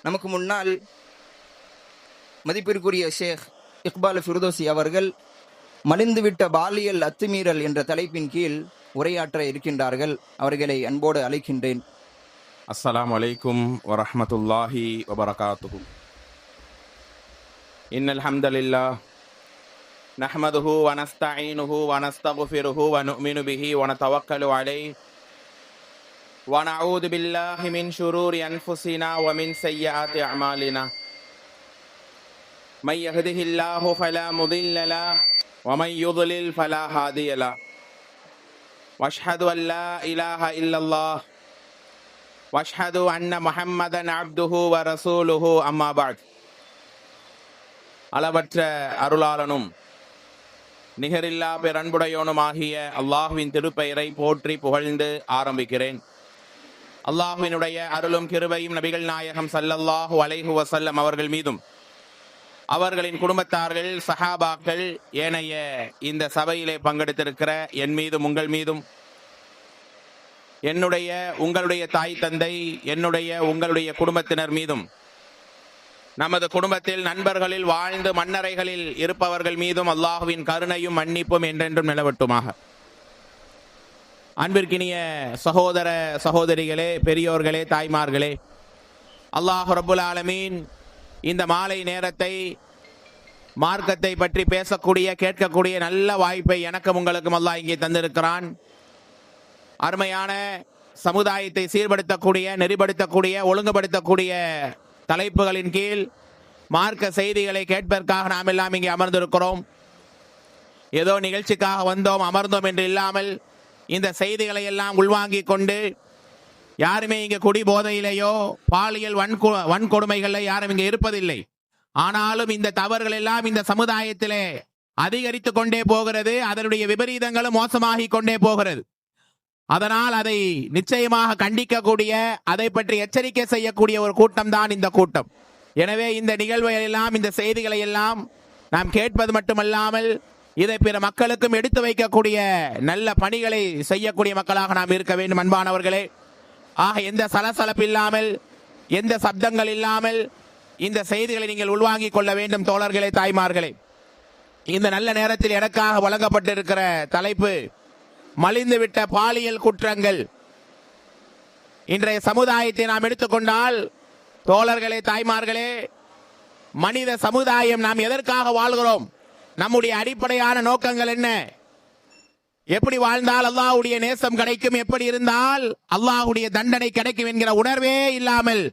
நமக்கு முன்னால் மதிப்பிற்குரிய ஷேக் இக்பால் ஃபிர்தோசி அவர்கள் மலிந்துவிட்ட பாலியல் அத்துமீறல் என்ற தலைப்பின் கீழ் உரையாற்ற இருக்கின்றார்கள். அவர்களை அன்போடு அழைக்கின்றேன். அஸ்ஸலாமு அலைக்கும் வரஹ்மத்துல்லாஹி வபரகாத்துஹு. இன்னல் ஹம்தலில்லாஹ் நஹ்மதுஹு வ நஸ்தஈனுஹு வ நஸ்தக்ஃபிருஹு வ நுஅ்மினு பிஹி வ நதவக்கலு அலைஹி வ நஊது பில்லாஹி மின் ஷுரூரி அன்ஃபுஸினா வ மின் ஸய்யிஆத்தி அமாலினா. மை யஹ்திஹில்லாஹு ஃபலா முதில்ல லஹு வ மை யுضلل ஃபலா ஹாதிய லஹு. வஷ்ஹது அன் லா இலாஹ இல்லல்லாஹ் வஷ்ஹது அன்ன முஹம்மதன் அப்துஹு வ ரசூலுஹு அம்மா பஅத். அளவற்ற அருளாளனும் நிகரில்லா பேரன்புடையோனுமாகிய அல்லாஹுவின் திருப்பெயரை போற்றி புகழ்ந்து ஆரம்பிக்கிறேன். அல்லாஹுவினுடைய அருளும் கிருபையும் நபிகள் நாயகம் ஸல்லல்லாஹு அலைஹி வஸல்லம் அவர்கள் மீதும் அவர்களின் குடும்பத்தார்கள், சஹாபாக்கள், ஏனைய இந்த சபையிலே பங்கெடுத்திருக்கிற என் மீதும் உங்கள் மீதும், என்னுடைய உங்களுடைய தாய் தந்தை, என்னுடைய உங்களுடைய குடும்பத்தினர் மீதும், நமது குடும்பத்தில் நண்பர்களில் வாழ்ந்து மண்ணறைகளில் இருப்பவர்கள் மீதும் அல்லாஹுவின் கருணையும் மன்னிப்பும் என்றென்றும் நிலவட்டுமாக. அன்பிற்கினிய சகோதர சகோதரிகளே, பெரியோர்களே, தாய்மார்களே, அல்லாஹ் ரப்புல் ஆலமீன் இந்த மாலை நேரத்தை மார்க்கத்தை பற்றி பேசக்கூடிய, கேட்கக்கூடிய நல்ல வாய்ப்பை எனக்கும் உங்களுக்கும் அல்லாஹ் இங்கே தந்திருக்கிறான். அருமையான சமுதாயத்தை சீர்படுத்தக்கூடிய, நெறிப்படுத்தக்கூடிய, ஒழுங்குபடுத்தக்கூடிய தலைப்புகளின் கீழ் மார்க்க செய்திகளை கேட்பதற்காக நாம் எல்லாம் இங்கே அமர்ந்திருக்கிறோம். ஏதோ நிகழ்ச்சிக்காக வந்தோம் அமர்ந்தோம் என்று இல்லாமல் இந்த செய்திகளை எல்லாம் உள்வாங்கிக் கொண்டு, யாருமே இங்கே குடி போதையிலேயோ பாலியல் வன்கொடுமைகளில் யாரும் இங்கே இருப்பதில்லை. ஆனாலும் இந்த தவறுகள் எல்லாம் இந்த சமுதாயத்திலே அதிகரித்து கொண்டே போகிறது. அதனுடைய விபரீதங்களும் மோசமாகி கொண்டே போகிறது. அதனால் அதை நிச்சயமாக கண்டிக்கக்கூடிய, அதை பற்றி எச்சரிக்கை செய்யக்கூடிய ஒரு கூட்டம் தான் இந்த கூட்டம். எனவே இந்த நிகழ்வுகள் எல்லாம், இந்த செய்திகளை எல்லாம் நாம் கேட்பது மட்டுமல்லாமல் இதை பிற மக்களுக்கும் எடுத்து வைக்கக்கூடிய நல்ல பணிகளை செய்யக்கூடிய மக்களாக நாம் இருக்க வேண்டும். அன்பானவர்களே, ஆக எந்த சலசலப்பு இல்லாமல், எந்த சப்தங்கள் இல்லாமல் இந்த செய்திகளை நீங்கள் உள்வாங்கிக் கொள்ள வேண்டும். தோழர்களே, தாய்மார்களே, இந்த நல்ல நேரத்தில் எனக்காக வழங்கப்பட்டிருக்கிற தலைப்பு மலிந்துவிட்ட பாலியல் குற்றங்கள். இன்றைய சமுதாயத்தை நாம் எடுத்துக்கொண்டால், தோழர்களே, தாய்மார்களே, மனித சமுதாயம் நாம் எதற்காக வாழ்கிறோம்? நம்முடைய அடிப்படையான நோக்கங்கள் என்ன? எப்படி வாழ்ந்தால் அல்லாஹ்வுடைய நேசம் கிடைக்கும், எப்படி இருந்தால் அல்லாஹ்வுடைய தண்டனை கிடைக்கும் என்கிற உணர்வே இல்லாமல்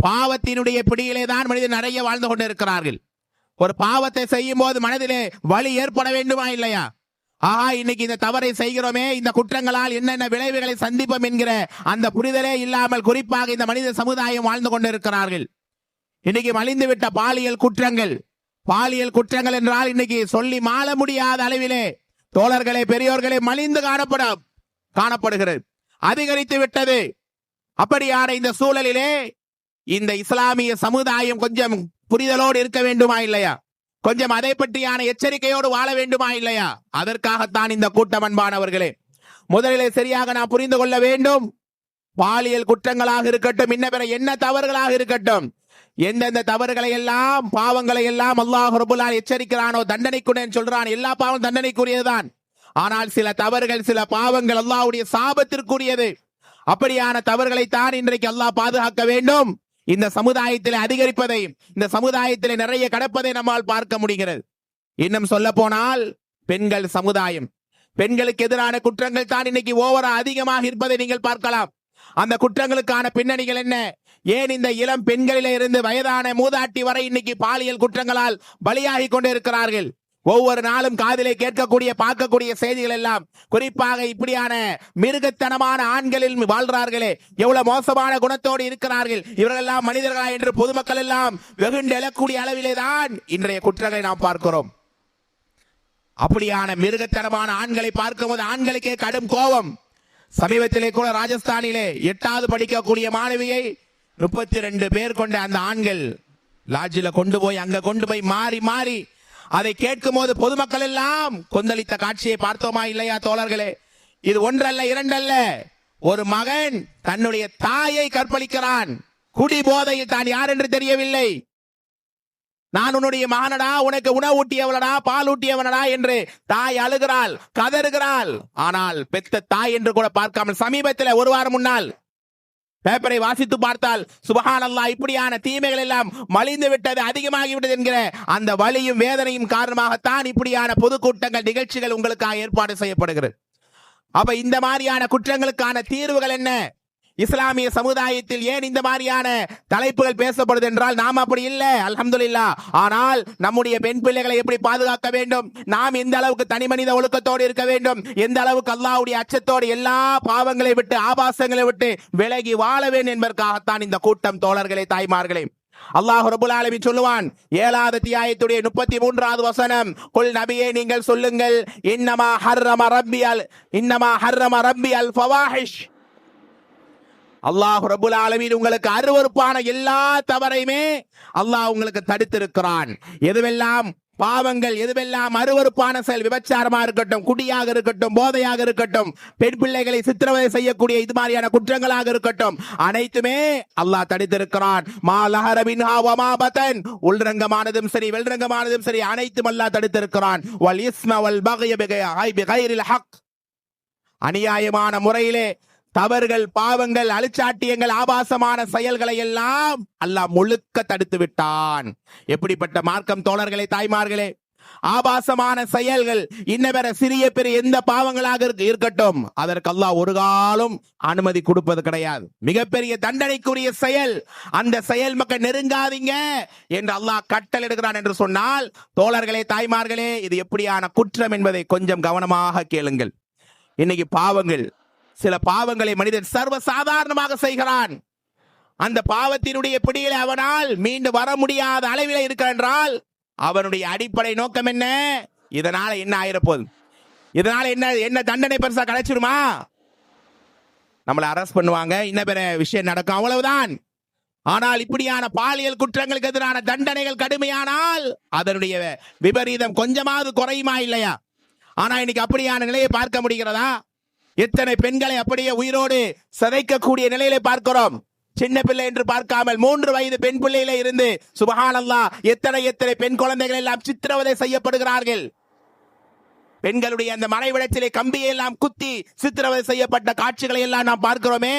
பாவத்தினுடைய பிடியிலே தான் மனிதன் நிறைய வாழ்ந்து கொண்டிருக்கிறார்கள். ஒரு பாவத்தை செய்யும் போது மனதிலே வலி ஏற்பட வேண்டுமா இல்லையா? ஆஹா, இன்னைக்கு இந்த தவறை செய்கிறோமே, இந்த குற்றங்களால் என்னென்ன விளைவுகளை சந்திப்போம் என்கிற அந்த புரிதலே இல்லாமல் குறிப்பாக இந்த மனித சமுதாயம் வாழ்ந்து கொண்டிருக்கிறார்கள். இன்னைக்கு மலிந்துவிட்ட பாலியல் குற்றங்கள். பாலியல் குற்றங்கள் என்றால் இன்னைக்கு சொல்லி மாள முடியாத அளவிலே தோழர்களே, பெரியோர்களே, மலிந்து காணப்படுகிறது, அதிகரித்து விட்டது. அப்படியான இந்த சூழலிலே இந்த இஸ்லாமிய சமுதாயம் கொஞ்சம் புரிதலோடு இருக்க வேண்டுமா இல்லையா? கொஞ்சம் அதை பற்றியான எச்சரிக்கையோடு வாழ வேண்டுமா இல்லையா? அதற்காகத்தான் இந்த கூட்டம். அன்பானவர்களே, முதலிலே சரியாக நாம் புரிந்து கொள்ள வேண்டும். பாலியல் குற்றங்களாக இருக்கட்டும், இன்ன பிற என்ன தவறுகளாக இருக்கட்டும், எந்தெந்த தவறுகளை எல்லாம், பாவங்களை எல்லாம் அல்லாஹ் ரப்பல் ஆலமீன் எச்சரிக்கிறானோ, தண்டனைக்குரியன்னு சொல்றான். எல்லா பாவம் தண்டனைக்குரியதுதான். ஆனால் சில தவறுகள், சில பாவங்கள் அல்லாஹ்வுடைய சாபத்திற்குரியது. அப்படியான தவறுகளை தான் இன்றைக்கு அல்லாஹ் பாதுகாக்க வேண்டும். இந்த சமுதாயத்தில் அதிகரிப்பதை, இந்த சமுதாயத்தில் நிறைய கடப்பதை நம்மால் பார்க்க முடிகிறது. இன்னும் சொல்ல போனால் பெண்கள் சமுதாயம், பெண்களுக்கு எதிரான குற்றங்கள் தான் இன்னைக்கு ஓவரா அதிகமாக இருப்பதை நீங்கள் பார்க்கலாம். அந்த குற்றங்களுக்கான பின்னணிகள் என்ன? ஏன் இந்த இளம் பெண்களிலே இருந்து வயதான மூதாட்டி வரை இன்னைக்கு பாலியல் குற்றங்களால் பலியாகி கொண்டு இருக்கிறார்கள்? ஒவ்வொரு நாளும் காதிலே கேட்கக்கூடிய, பார்க்கக்கூடிய செய்திகள் எல்லாம் குறிப்பாக இப்படியான மிருகத்தனமான ஆண்களில் வாழ்றார்களே, எவ்வளவு மோசமான குணத்தோடு இருக்கிறார்கள், இவர்களெல்லாம் மனிதர்களா என்று பொதுமக்கள் எல்லாம் வெகுண்டு எழக்கூடிய அளவிலே தான் இன்றைய குற்றங்களை நாம் பார்க்கிறோம். அப்படியான மிருகத்தனமான ஆண்களை பார்க்கும்போது ஆண்களுக்கே கடும் கோபம். சமீபத்திலே கூட ராஜஸ்தானிலே 8வது படிக்கக்கூடிய மாணவியை 32 பேர் கொண்ட அந்த ஆண்கள் லாட்ஜில் கொண்டு போய் மாறி மாறி அதை கேட்கும் போது பொதுமக்கள் எல்லாம் கொந்தளித்த காட்சியை பார்த்தோமா இல்லையா தோழர்களே? இது ஒன்றல்ல, இரண்டல்ல. ஒரு மகன் தன்னுடைய தாயை கற்பழிக்கிறான். குடி போதையில் தான் யார் என்று தெரியவில்லை. நான் உன்னுடைய மகனடா, உனக்கு உணவு ஊட்டியவளடா, பால் ஊட்டியவனடா என்று தாய் அழுகிறாள், கதறுகிறாள். ஆனால் பெத்த தாய் என்று கூட பார்க்காமல் சமீபத்தில் ஒரு வாரம் முன்னால் பேப்பரை வாசித்து பார்த்தால் சுபஹானல்லாஹ், இப்படியான தீமைகள் எல்லாம் மலிந்து விட்டது, அதிகமாகிவிட்டது என்கிற அந்த வலியும் வேதனையும் காரணமாகத்தான் இப்படியான பொதுக்கூட்டங்கள், நிகழ்ச்சிகள் உங்களுக்காக ஏற்பாடு செய்யப்படுகிறது. அப்ப இந்த மாதிரியான குற்றங்களுக்கான தீர்வுகள் என்ன? இஸ்லாமிய சமுதாயத்தில் ஏன் இந்த மாதிரியான தலைப்புகள் பேசப்படுது என்றால், நாம் அப்படி இல்லை, அல்ஹம்துலில்லாஹ். ஆனால் நம்முடைய பெண் பிள்ளைகளை எப்படி பாதுகாக்க வேண்டும், நாம் எந்த அளவுக்கு தனி மனித ஒழுக்கத்தோடு இருக்க வேண்டும், எந்த அளவுக்கு அல்லாஹ்வுடைய அச்சத்தோடு எல்லா பாவங்களை விட்டு, ஆபாசங்களை விட்டு விலகி வாழ வேண்டும் என்பதற்காகத்தான் இந்த கூட்டம். தோழர்களே, தாய்மார்களே, அல்லாஹ் ரப்பல் ஆலமீன் சொல்லுவான் 7வது அத்தியாயத்துடைய 33வது வசனம், குல் நபியே நீங்கள் சொல்லுங்கள், இன்னமா ஹர்ரம ரப்பி அல் ஃபவாஹிஷ். அல்லாஹ் ரப்பல் ஆலமீன் உங்களுக்கு அருவருப்பான எல்லா தவறையுமே அல்லாஹ் உங்களுக்கு தடுத்திருக்கிறான். எதுவெல்லாம் பாவங்கள், எதுவெல்லாம் அருவருப்பான செயல், விபச்சாரமா இருக்கட்டும், குடியாக இருக்கட்டும், போதையாக இருக்கட்டும், பெண் பிள்ளைகளை சித்திரவதை செய்யக்கூடிய இது மாதிரியான குற்றங்களாக இருக்கட்டும், அனைத்துமே அல்லாஹ் தடுத்திருக்கிறான். மா லஹர மின்ஹா வ மா பதன், உள்ரங்கமானதும் சரி வெளிரங்கமானதும் சரி அனைத்தும் அல்லாஹ் தடுத்திருக்கிறான். வல் இஸ்ம வல் பக்ய பிகைரில் ஹக், அநியாயமான முறையிலே தவறுகள், பாவங்கள், அழுச்சாட்டியங்கள், ஆபாசமான செயல்களை எல்லாம் அல்லாஹ் முழுக்க தடுத்து விட்டான். எப்படிப்பட்ட மார்க்கம் தோழர்களே, தாய்மார்களே! ஆபாசமான செயல்கள், இன்னவர சிறிய பெரிய எந்த பாவங்களாக இருக்கட்டும், அதற்கு அல்லாஹ் ஒரு காலம் அனுமதி கொடுப்பது கிடையாது. மிகப்பெரிய தண்டனைக்குரிய செயல், அந்த செயல் மக்கள் நெருங்காதீங்க என்று அல்லாஹ் கட்டளையிடுகிறான் என்று சொன்னால், தோழர்களே, தாய்மார்களே, இது எப்படியான குற்றம் என்பதை கொஞ்சம் கவனமாக கேளுங்கள். இன்னைக்கு பாவங்கள், சில பாவங்களை மனிதன் சர்வ சாதாரணமாக செய்கிறான். அந்த பாவத்தினுடைய பிடியில அவனால் மீண்டு வர முடியாத அளவில் இருக்கிறான் என்றால், அவனுடைய அடிப்படை நோக்கம் என்ன? இதனால என்ன ஆயிரப்போகுது, இதனால என்ன தண்டனை பெருசா கிடைச்சிருமா, நம்மளை அரெஸ்ட் பண்ணுவாங்க, இன்ன பிற விஷயம் நடக்கும், அவ்வளவுதான். ஆனால் இப்படியான பாலியல் குற்றங்களுக்கு எதிரான தண்டனைகள் கடுமையானால் அதனுடைய விபரீதம் கொஞ்சமாவது குறையுமா இல்லையா? ஆனா இன்னைக்கு அப்படியான நிலையை பார்க்க முடிகிறதா? எத்தனை பெண்களை அப்படியே உயிரோடு சிதைக்கக்கூடிய நிலையில பார்க்கிறோம். சின்ன பிள்ளை என்று பார்க்காமல் 3 வயது பெண் பிள்ளையில இருந்து சுபஹானல்லாஹ் எத்தனை பெண் குழந்தைகள் எல்லாம் சித்திரவதை செய்யப்படுகிறார்கள். பெண்களுடைய அந்த மறைவிடத்திலே கம்பியை எல்லாம் குத்தி சித்திரவதை செய்யப்பட்ட காட்சிகளை எல்லாம் நாம் பார்க்கிறோமே.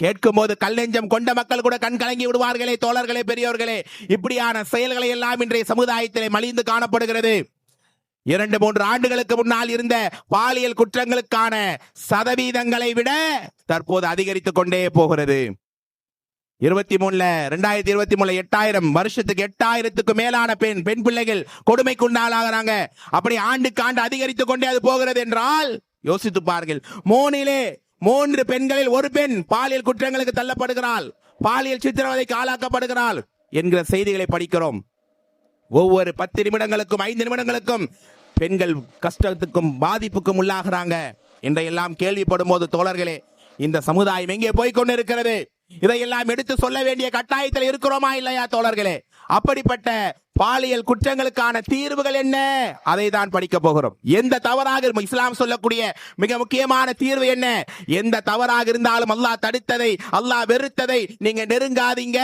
கேட்கும் போது கல் நெஞ்சம் கொண்ட மக்கள் கூட கண் கலங்கி விடுவார்களே. தோழர்களே, பெரியோர்களே, இப்படியான செயல்களை எல்லாம் இன்றைய சமுதாயத்திலே மலிந்து காணப்படுகிறது. 2-3 ஆண்டுகளுக்கு முன்னால் இருந்த பாலியல் குற்றங்களுக்கான சதவீதங்களை விட தற்போது அதிகரித்துக் கொண்டே போகிறது. 2023 8000 வருஷத்துக்கு 8000க்கு மேலான பெண் பிள்ளைகள் கொடுமைக்கு உண்டாளாகிறாங்க. அப்படி ஆண்டுக்கு ஆண்டு அதிகரித்துக் கொண்டே அது போகிறது என்றால் யோசித்து பாருங்கள். 3 பெண்களில் 1 பெண் பாலியல் குற்றங்களுக்கு தள்ளப்படுகிறாள், பாலியல் சித்திரவதைக்கு ஆளாக்கப்படுகிறாள் என்கிற செய்திகளை படிக்கிறோம். ஒவ்வொரு 10 நிமிடங்களுக்கும் 5 நிமிடங்களுக்கும் பெண்கள் கஷ்டத்துக்கும் பாதிப்புக்கும் உள்ளாகிறாங்க என்றெல்லாம் கேள்விப்படும் போது தோழர்களே, இந்த சமுதாயம் எங்கே போய்கொண்டு இருக்கிறது? இதையெல்லாம் எடுத்து சொல்ல வேண்டிய கட்டாயத்தில் இருக்கிறோமா இல்லையா தோழர்களே? அப்படிப்பட்ட பாலியல் குற்றங்களுக்கான தீர்வுகள் என்ன, அதை தான் படிக்க போகிறோம். எந்த தவறாக இஸ்லாம் சொல்லக்கூடிய மிக முக்கியமான தீர்வு என்ன? எந்த தவறாக இருந்தாலும் அல்லாஹ் தடுத்ததை, அல்லாஹ் வெறுத்ததை நீங்க நெருங்காதீங்க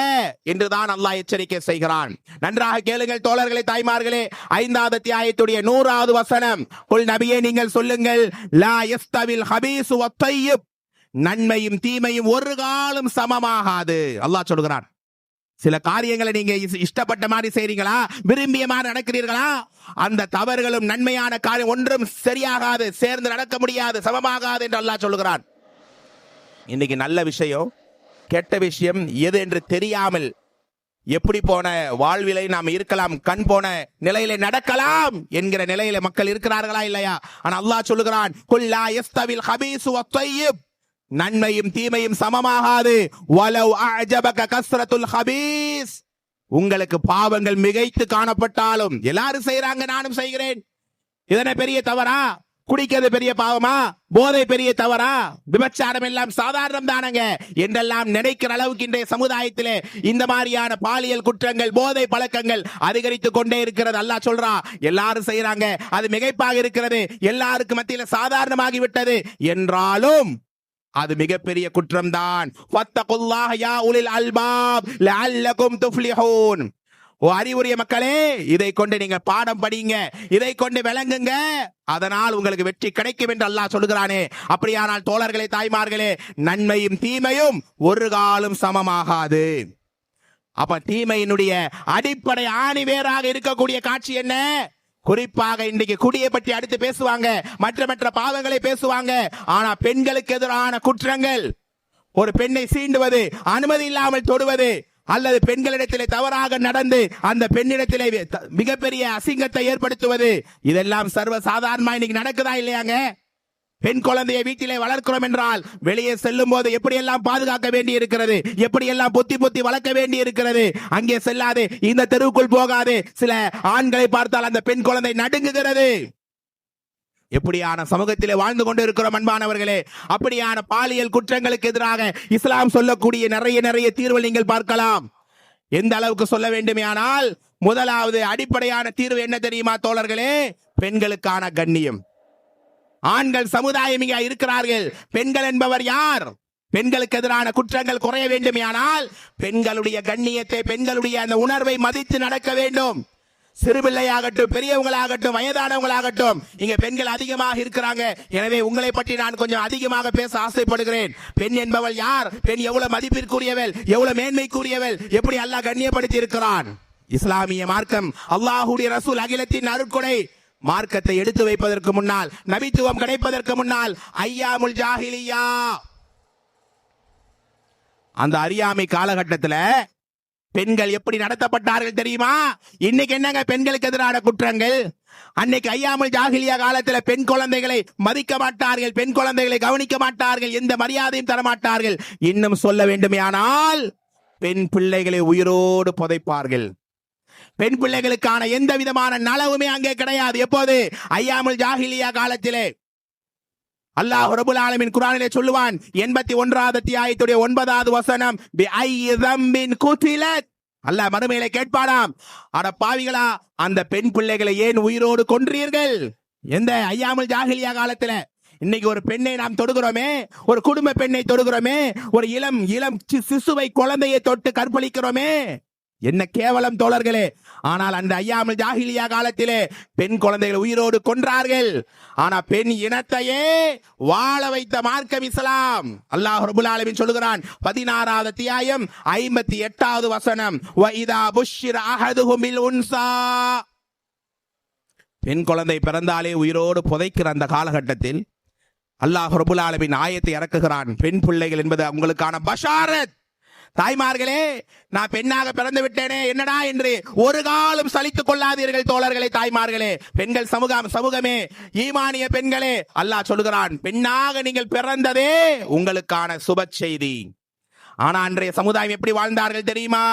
என்றுதான் அல்லாஹ் எச்சரிக்கை செய்கிறான். நன்றாக கேளுங்கள் தோழர்களே, தாய்மார்களே. 5வது அத்தியாயத்துடைய 100வது வசனம், குல் நபியே நீங்கள் சொல்லுங்கள், லா யஸ்தவில் ஹபீஸு வத்தய்யிப், நன்மையும் தீமையும் ஒரு காலம் சமமாகாது. அல்லாஹ் சொல்கிறான். சில காரியங்களை நீங்க இஷ்டப்பட்ட மாதிரி செய்றீங்களா, விரும்பிய மாதிரி நடக்கிறீர்களா, அந்த தவறுகளும் நன்மையான காரியம் ஒன்றும் சரியாகாது, சேர்ந்து நடக்க முடியாது, சமமாகாது என்று அல்லாஹ் சொல்கிறான். இன்னைக்கு நல்ல விஷயம், கெட்ட விஷயம் எது என்று தெரியாமல் எப்படி போன வாழ்விலை நாம் இருக்கலாம், கண் போன நிலையில நடக்கலாம் என்கிற நிலையில மக்கள் இருக்கிறார்களா இல்லையா? ஆனா அல்லாஹ் சொல்லுகிறான், குல் லா யஸ்தவில் ஹபீஸு வத்தய்யிப், நன்மையும் தீமையும் சமமாகாது. வலவ் அஅஜபக கஸ்ரத்துல் ஹபீஸ், உங்களுக்கு பாவங்கள் மிகைத்து காணப்பட்டாலும், எல்லாரும் செய்யறாங்க நானும் செய்கிறேன், இதனை பெரிய தவறா? குடிக்கிறது பெரிய பாவமா? போதை பெரிய தவறா? விபச்சாரம் எல்லாம் சாதாரணம் தானங்க என்றெல்லாம் நினைக்கிற அளவுக்கு இன்றைய சமுதாயத்திலே இந்த மாதிரியான பாலியல் குற்றங்கள், போதை பழக்கங்கள் அதிகரித்துக் கொண்டே இருக்கிறது. அல்லாஹ் சொல்றா, எல்லாரும் செய்யறாங்க, அது மிகைப்பாக இருக்கிறது, எல்லாருக்கும் மத்தியில சாதாரணமாகி விட்டது என்றாலும் அது மிகப்பெரிய குற்றம்தான். ஃபத்தகுல்லாஹ யா உலில் அல்பாப் லஅல்லகும் துஃப்லிஹூன். ஓ அறிவுரிய மக்களே, இதை கொண்டு நீங்க பாடம் படிங்க, இதை கொண்டு விளங்குங்க, அதனால் உங்களுக்கு வெற்றி கிடைக்கும் என்று அல்லாஹ் சொல்கிறானே. அப்படியானால் தோழர்களே, தாய்மார்களே, நன்மையும் தீமையும் ஒரு காலம் சமமாகாது. அப்ப தீமையினுடைய அடிப்படை ஆணிவேராக இருக்கக்கூடிய காட்சி என்ன? குறிப்பாக இன்றைக்கு குடியை பற்றி அடுத்து பேசுவாங்க, மற்ற பாவங்களை பேசுவாங்க. ஆனா பெண்களுக்கு எதிரான குற்றங்கள், ஒரு பெண்ணை சீண்டுவது, அனுமதி இல்லாமல் தொடுவது, அல்லது பெண்களிடத்திலே தவறாக நடந்து அந்த பெண்ணிடத்திலே மிகப்பெரிய அசிங்கத்தை ஏற்படுத்துவது, இதெல்லாம் சர்வ சாதாரணமா இன்னைக்கு நடக்குதா இல்லையாங்க? பெண் குழந்தையை வீட்டிலே வளர்க்கிறோம் என்றால் வெளியே செல்லும் போது எப்படியெல்லாம் பாதுகாக்க வேண்டி இருக்கிறது, எப்படியெல்லாம் பொத்தி வளர்க்க வேண்டி இருக்கிறது. அங்கே செல்லாது, இந்த தெருவுக்குள் போகாது. சில ஆண்களை பார்த்தால் அந்த பெண் குழந்தை நடுங்குகிறது. எப்படியான சமூகத்திலே வாழ்ந்து கொண்டு இருக்கிறோம் அன்பானவர்களே. அப்படியான பாலியல் குற்றங்களுக்கு எதிராக இஸ்லாம் சொல்லக்கூடிய நிறைய தீர்வு நீங்கள் பார்க்கலாம். எந்த அளவுக்கு சொல்ல வேண்டுமானால், முதலாவது அடிப்படையான தீர்வு என்ன தெரியுமா தோழர்களே? பெண்களுக்கான கண்ணியம். ஆண்கள் சமுதாயம் இங்கே இருக்கிறார்கள். பெண்கள் என்பவர் யார்? பெண்களுக்கு எதிரான குற்றங்கள் குறைய வேண்டுமானால் பெண்களுடைய கண்ணியத்தை, பெண்களுடைய அந்த உணர்வை மதித்து நடக்க வேண்டும். சிறுபிள்ளையாகட்டும், பெரியவங்களாகட்டும், வயதானவங்களாகட்டும், இங்க பெண்கள் அதிகமாக இருக்கிறாங்க. எனவே உங்களை பற்றி நான் கொஞ்சம் அதிகமாக பேச ஆசைப்படுகிறேன். பெண் என்பவள் யார்? பெண் எவ்வளவு மதிப்பிற்குரியவள், எவ்வளவு மேன்மைக்குரியவள், எப்படி அல்லாஹ் கண்ணியப்படுத்தி இருக்கிறான். இஸ்லாமிய மார்க்கம், அல்லாஹ்வுடைய ரசூல், அகிலத்தின் அருட்கொடை மார்க்கத்தை எடுத்து வைப்பதற்கு முன்னால், நபித்துவம் கிடைப்பதற்கு முன்னால் ஐயாமுல் ஜாஹிலியா, அந்த அறியாமை காலகட்டத்தில் பெண்கள் எப்படி நடத்தப்பட்டார்கள் தெரியுமா? இன்னைக்கு என்னங்க பெண்களுக்கு எதிரான குற்றங்கள்? அன்னைக்கு ஐயாமுல் ஜாஹிலியா காலத்தில் பெண் குழந்தைகளை மதிக்க மாட்டார்கள், பெண் குழந்தைகளை கவனிக்க மாட்டார்கள், எந்த மரியாதையும் தர மாட்டார்கள். இன்னும் சொல்ல வேண்டுமானால் பெண் பிள்ளைகளை உயிரோடு புதைப்பார்கள். பெண் பிள்ளைகளுக்கான எந்த விதமான நலவுமே அங்கே கிடையாது. எப்போது? ஐயாமுல் ஜாஹிலியா காலத்திலே. அல்லாஹ் ரப்பல் ஆலமீன் குர்ஆனிலே சொல்லுவான், 81வது அத்தியாயத்துடைய 9வது வசனம், பிஐ தம்பின் குதிலத். அல்லாஹ் மறுமையிலே கேட்பானாம், அட பாவிகளா, அந்த பெண் பிள்ளைகளை ஏன் உயிரோடு கொன்றீர்கள்? எந்த ஐயாமுல் ஜாஹிலியா காலத்துல. இன்னைக்கு ஒரு பெண்ணை நாம் தொடுகிறோமே, ஒரு குடும்ப பெண்ணை தொடுகிறோமே, ஒரு இளம் சிசுவை, குழந்தையை தொட்டு கற்பழிக்கிறோமே, என்ன கேவலம் தோழர்களே. ஆனால் அந்த ஐயாமுல் ஜாஹிலியா காலத்திலே பெண் குழந்தைகளை உயிரோடு கொன்றார்கள். ஆனா பெண் இனத்தையே வாழ வைத்த மார்க்கம் இஸ்லாம். அல்லாஹ் ரப்பல் ஆலமீன் சொல்லுகிறான், 16வது அத்தியாயம் 58வது வசனம், வஇதா புஷ்ஷிர அஹதுஹும் பில் உன்ஸா. பெண் குழந்தை பிறந்தாலே உயிரோடு புதைக்கிற அந்த காலகட்டத்தில் அல்லாஹ் ரப்பல் ஆலமீன் ஆயத்தை இறக்குகிறான். பெண் பிள்ளைகள் என்பது உங்களுக்கான பஷாரத். தாய்மார்களே, நான் பெண்ணாக பிறந்து விட்டேனே என்னடா என்று ஒரு காலம் சலித்துக் கொள்ளாதீர்கள் தோழர்களே, தாய்மார்களே, பெண்கள் சமூகமே, ஈமானிய பெண்களே, அல்லாஹ் சொல்லுகிறான், பெண்ணாக நீங்கள் பிறந்ததே உங்களுக்கான சுப செய்தி. ஆனா அன்றைய சமுதாயம் எப்படி வாழ்ந்தார்கள் தெரியுமா?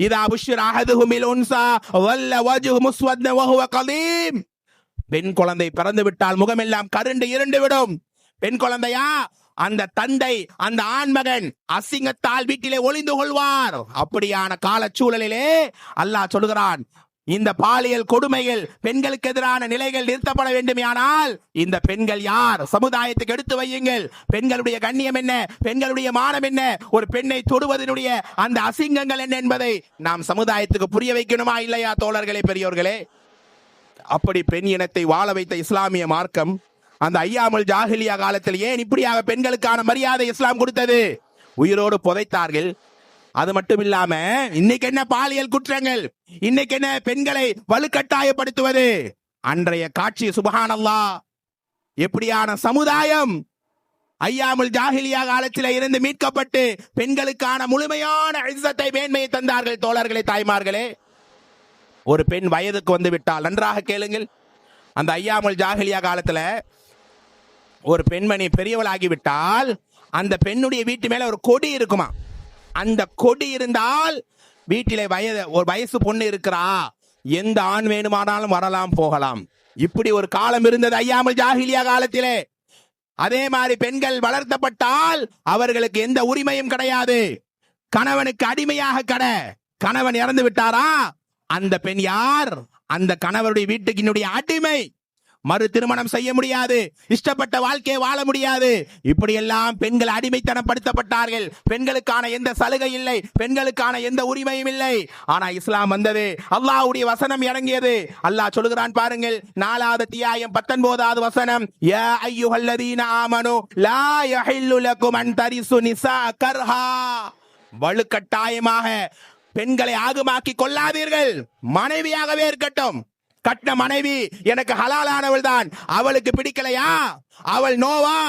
இதா புஷ்ஷிர அஹதுஹும் பில் உன்ஸா வல்ல வஜ்ஹு முஸ்வத்தன் வஹுவ கலீம். பெண் குழந்தை பிறந்து விட்டால் முகமெல்லாம் கருண்டு இருண்டு விடும். பெண் குழந்தையா, அந்த தந்தை, அந்த ஆண்மகன் அசிங்கத்தால் வீட்டிலே ஒளிந்து கொள்வார். அப்படியான கால சூழலிலே அல்லாஹ் சொல்கிறான், இந்த பாலியல் கொடுமைகள், பெண்களுக்கு எதிரான நிலைகள் நிறுத்தப்பட வேண்டுமானால் இந்த பெண்கள் யார்? சமுதாயத்துக்கு எடுத்து வையுங்கள். பெண்களுடைய கண்ணியம் என்ன, பெண்களுடைய மானம் என்ன, ஒரு பெண்ணை தொடுவதனுடைய அந்த அசிங்கங்கள் என்ன என்பதை நாம் சமுதாயத்துக்கு புரிய வைக்கணுமா இல்லையா தோழர்களே, பெரியோர்களே? அப்படி பெண் இனத்தை வாழ வைத்த இஸ்லாமிய மார்க்கம் அந்த ஐயாமுல் ஜாஹிலியா காலத்தில் ஏன் இப்படியாக பெண்களுக்கான மரியாதை இஸ்லாம் கொடுத்தது? உயிரோடு புதைத்தார்கள். அது மட்டும் இல்லாம இன்னைக்கு என்ன பாலியல் குற்றங்கள், இன்னைக்கு என்ன பெண்களை வலுக்கட்டாயப்படுத்துவது. அன்றைய காட்சி சுப்ஹானல்லாஹ், எப்படியான சமுதாயம். ஐயாமுல் ஜாஹிலியா காலத்தில் இருந்து மீட்கப்பட்டு பெண்களுக்கான முழுமையான இஸ்ஸத்தை, மேன்மையை தந்தார்கள் தோழர்களே, தாய்மார்களே. ஒரு பெண் வயதுக்கு வந்து விட்டால், நன்றாக கேளுங்கள், அந்த ஐயாமுல் ஜாஹிலியா காலத்துல ஒரு பெண்மணி பெரியவளாகிவிட்டால் அந்த பெண்ணுடைய வீட்டு மேல ஒரு கொடி இருக்குமா. அந்த கொடி இருந்தால் வீட்டிலே ஒரு வயசு பொண்ணு இருக்கிறா, எந்த ஆண் வேணுமானாலும் வரலாம் போகலாம். இப்படி ஒரு காலம் இருந்தது ஐயாமுல் ஜாஹிலியா காலத்திலே. அதே மாதிரி பெண்கள் வளர்த்தப்பட்டால் அவர்களுக்கு எந்த உரிமையும் கிடையாது. கணவனுக்கு அடிமையாக கணவன் இறந்து விட்டாரா, அந்த பெண் யார்? அந்த கணவருடைய வீட்டுக்கு அடிமை. மறு திருமணம் செய்ய முடியாது, இஷ்டப்பட்ட வாழ்க்கையை வாழ முடியாது. இப்படியெல்லாம் பெண்கள் அடிமைத்தனப்படுத்தப்பட்டார்கள். பெண்களுக்கான எந்த சலுகை இல்லை, பெண்களுக்கான எந்த உரிமையும் இல்லை. ஆனா இஸ்லாம் வந்தது, அல்லாஹ்வுடைய வசனம் இறங்கியது. அல்லாஹ் சொல்லுகிறான் பாருங்கள், 4வது அத்தியாயம் 19வது வசனம், யா அய்யுஹல்லதீன ஆமனு லா யஹில்லு லக்கும் அன் தரிசு நிஸா கர்ஹா. வலுக்கட்டாயமாக பெண்களை ஆகுமாக்கி கொள்ளாதீர்கள். மனைவியாகவே இருக்கட்டும். கட்டின மனைவி எனக்கு ஹலாலானவள் தான், அவளுக்கு பிடிக்கலையா, அவள் நோவா,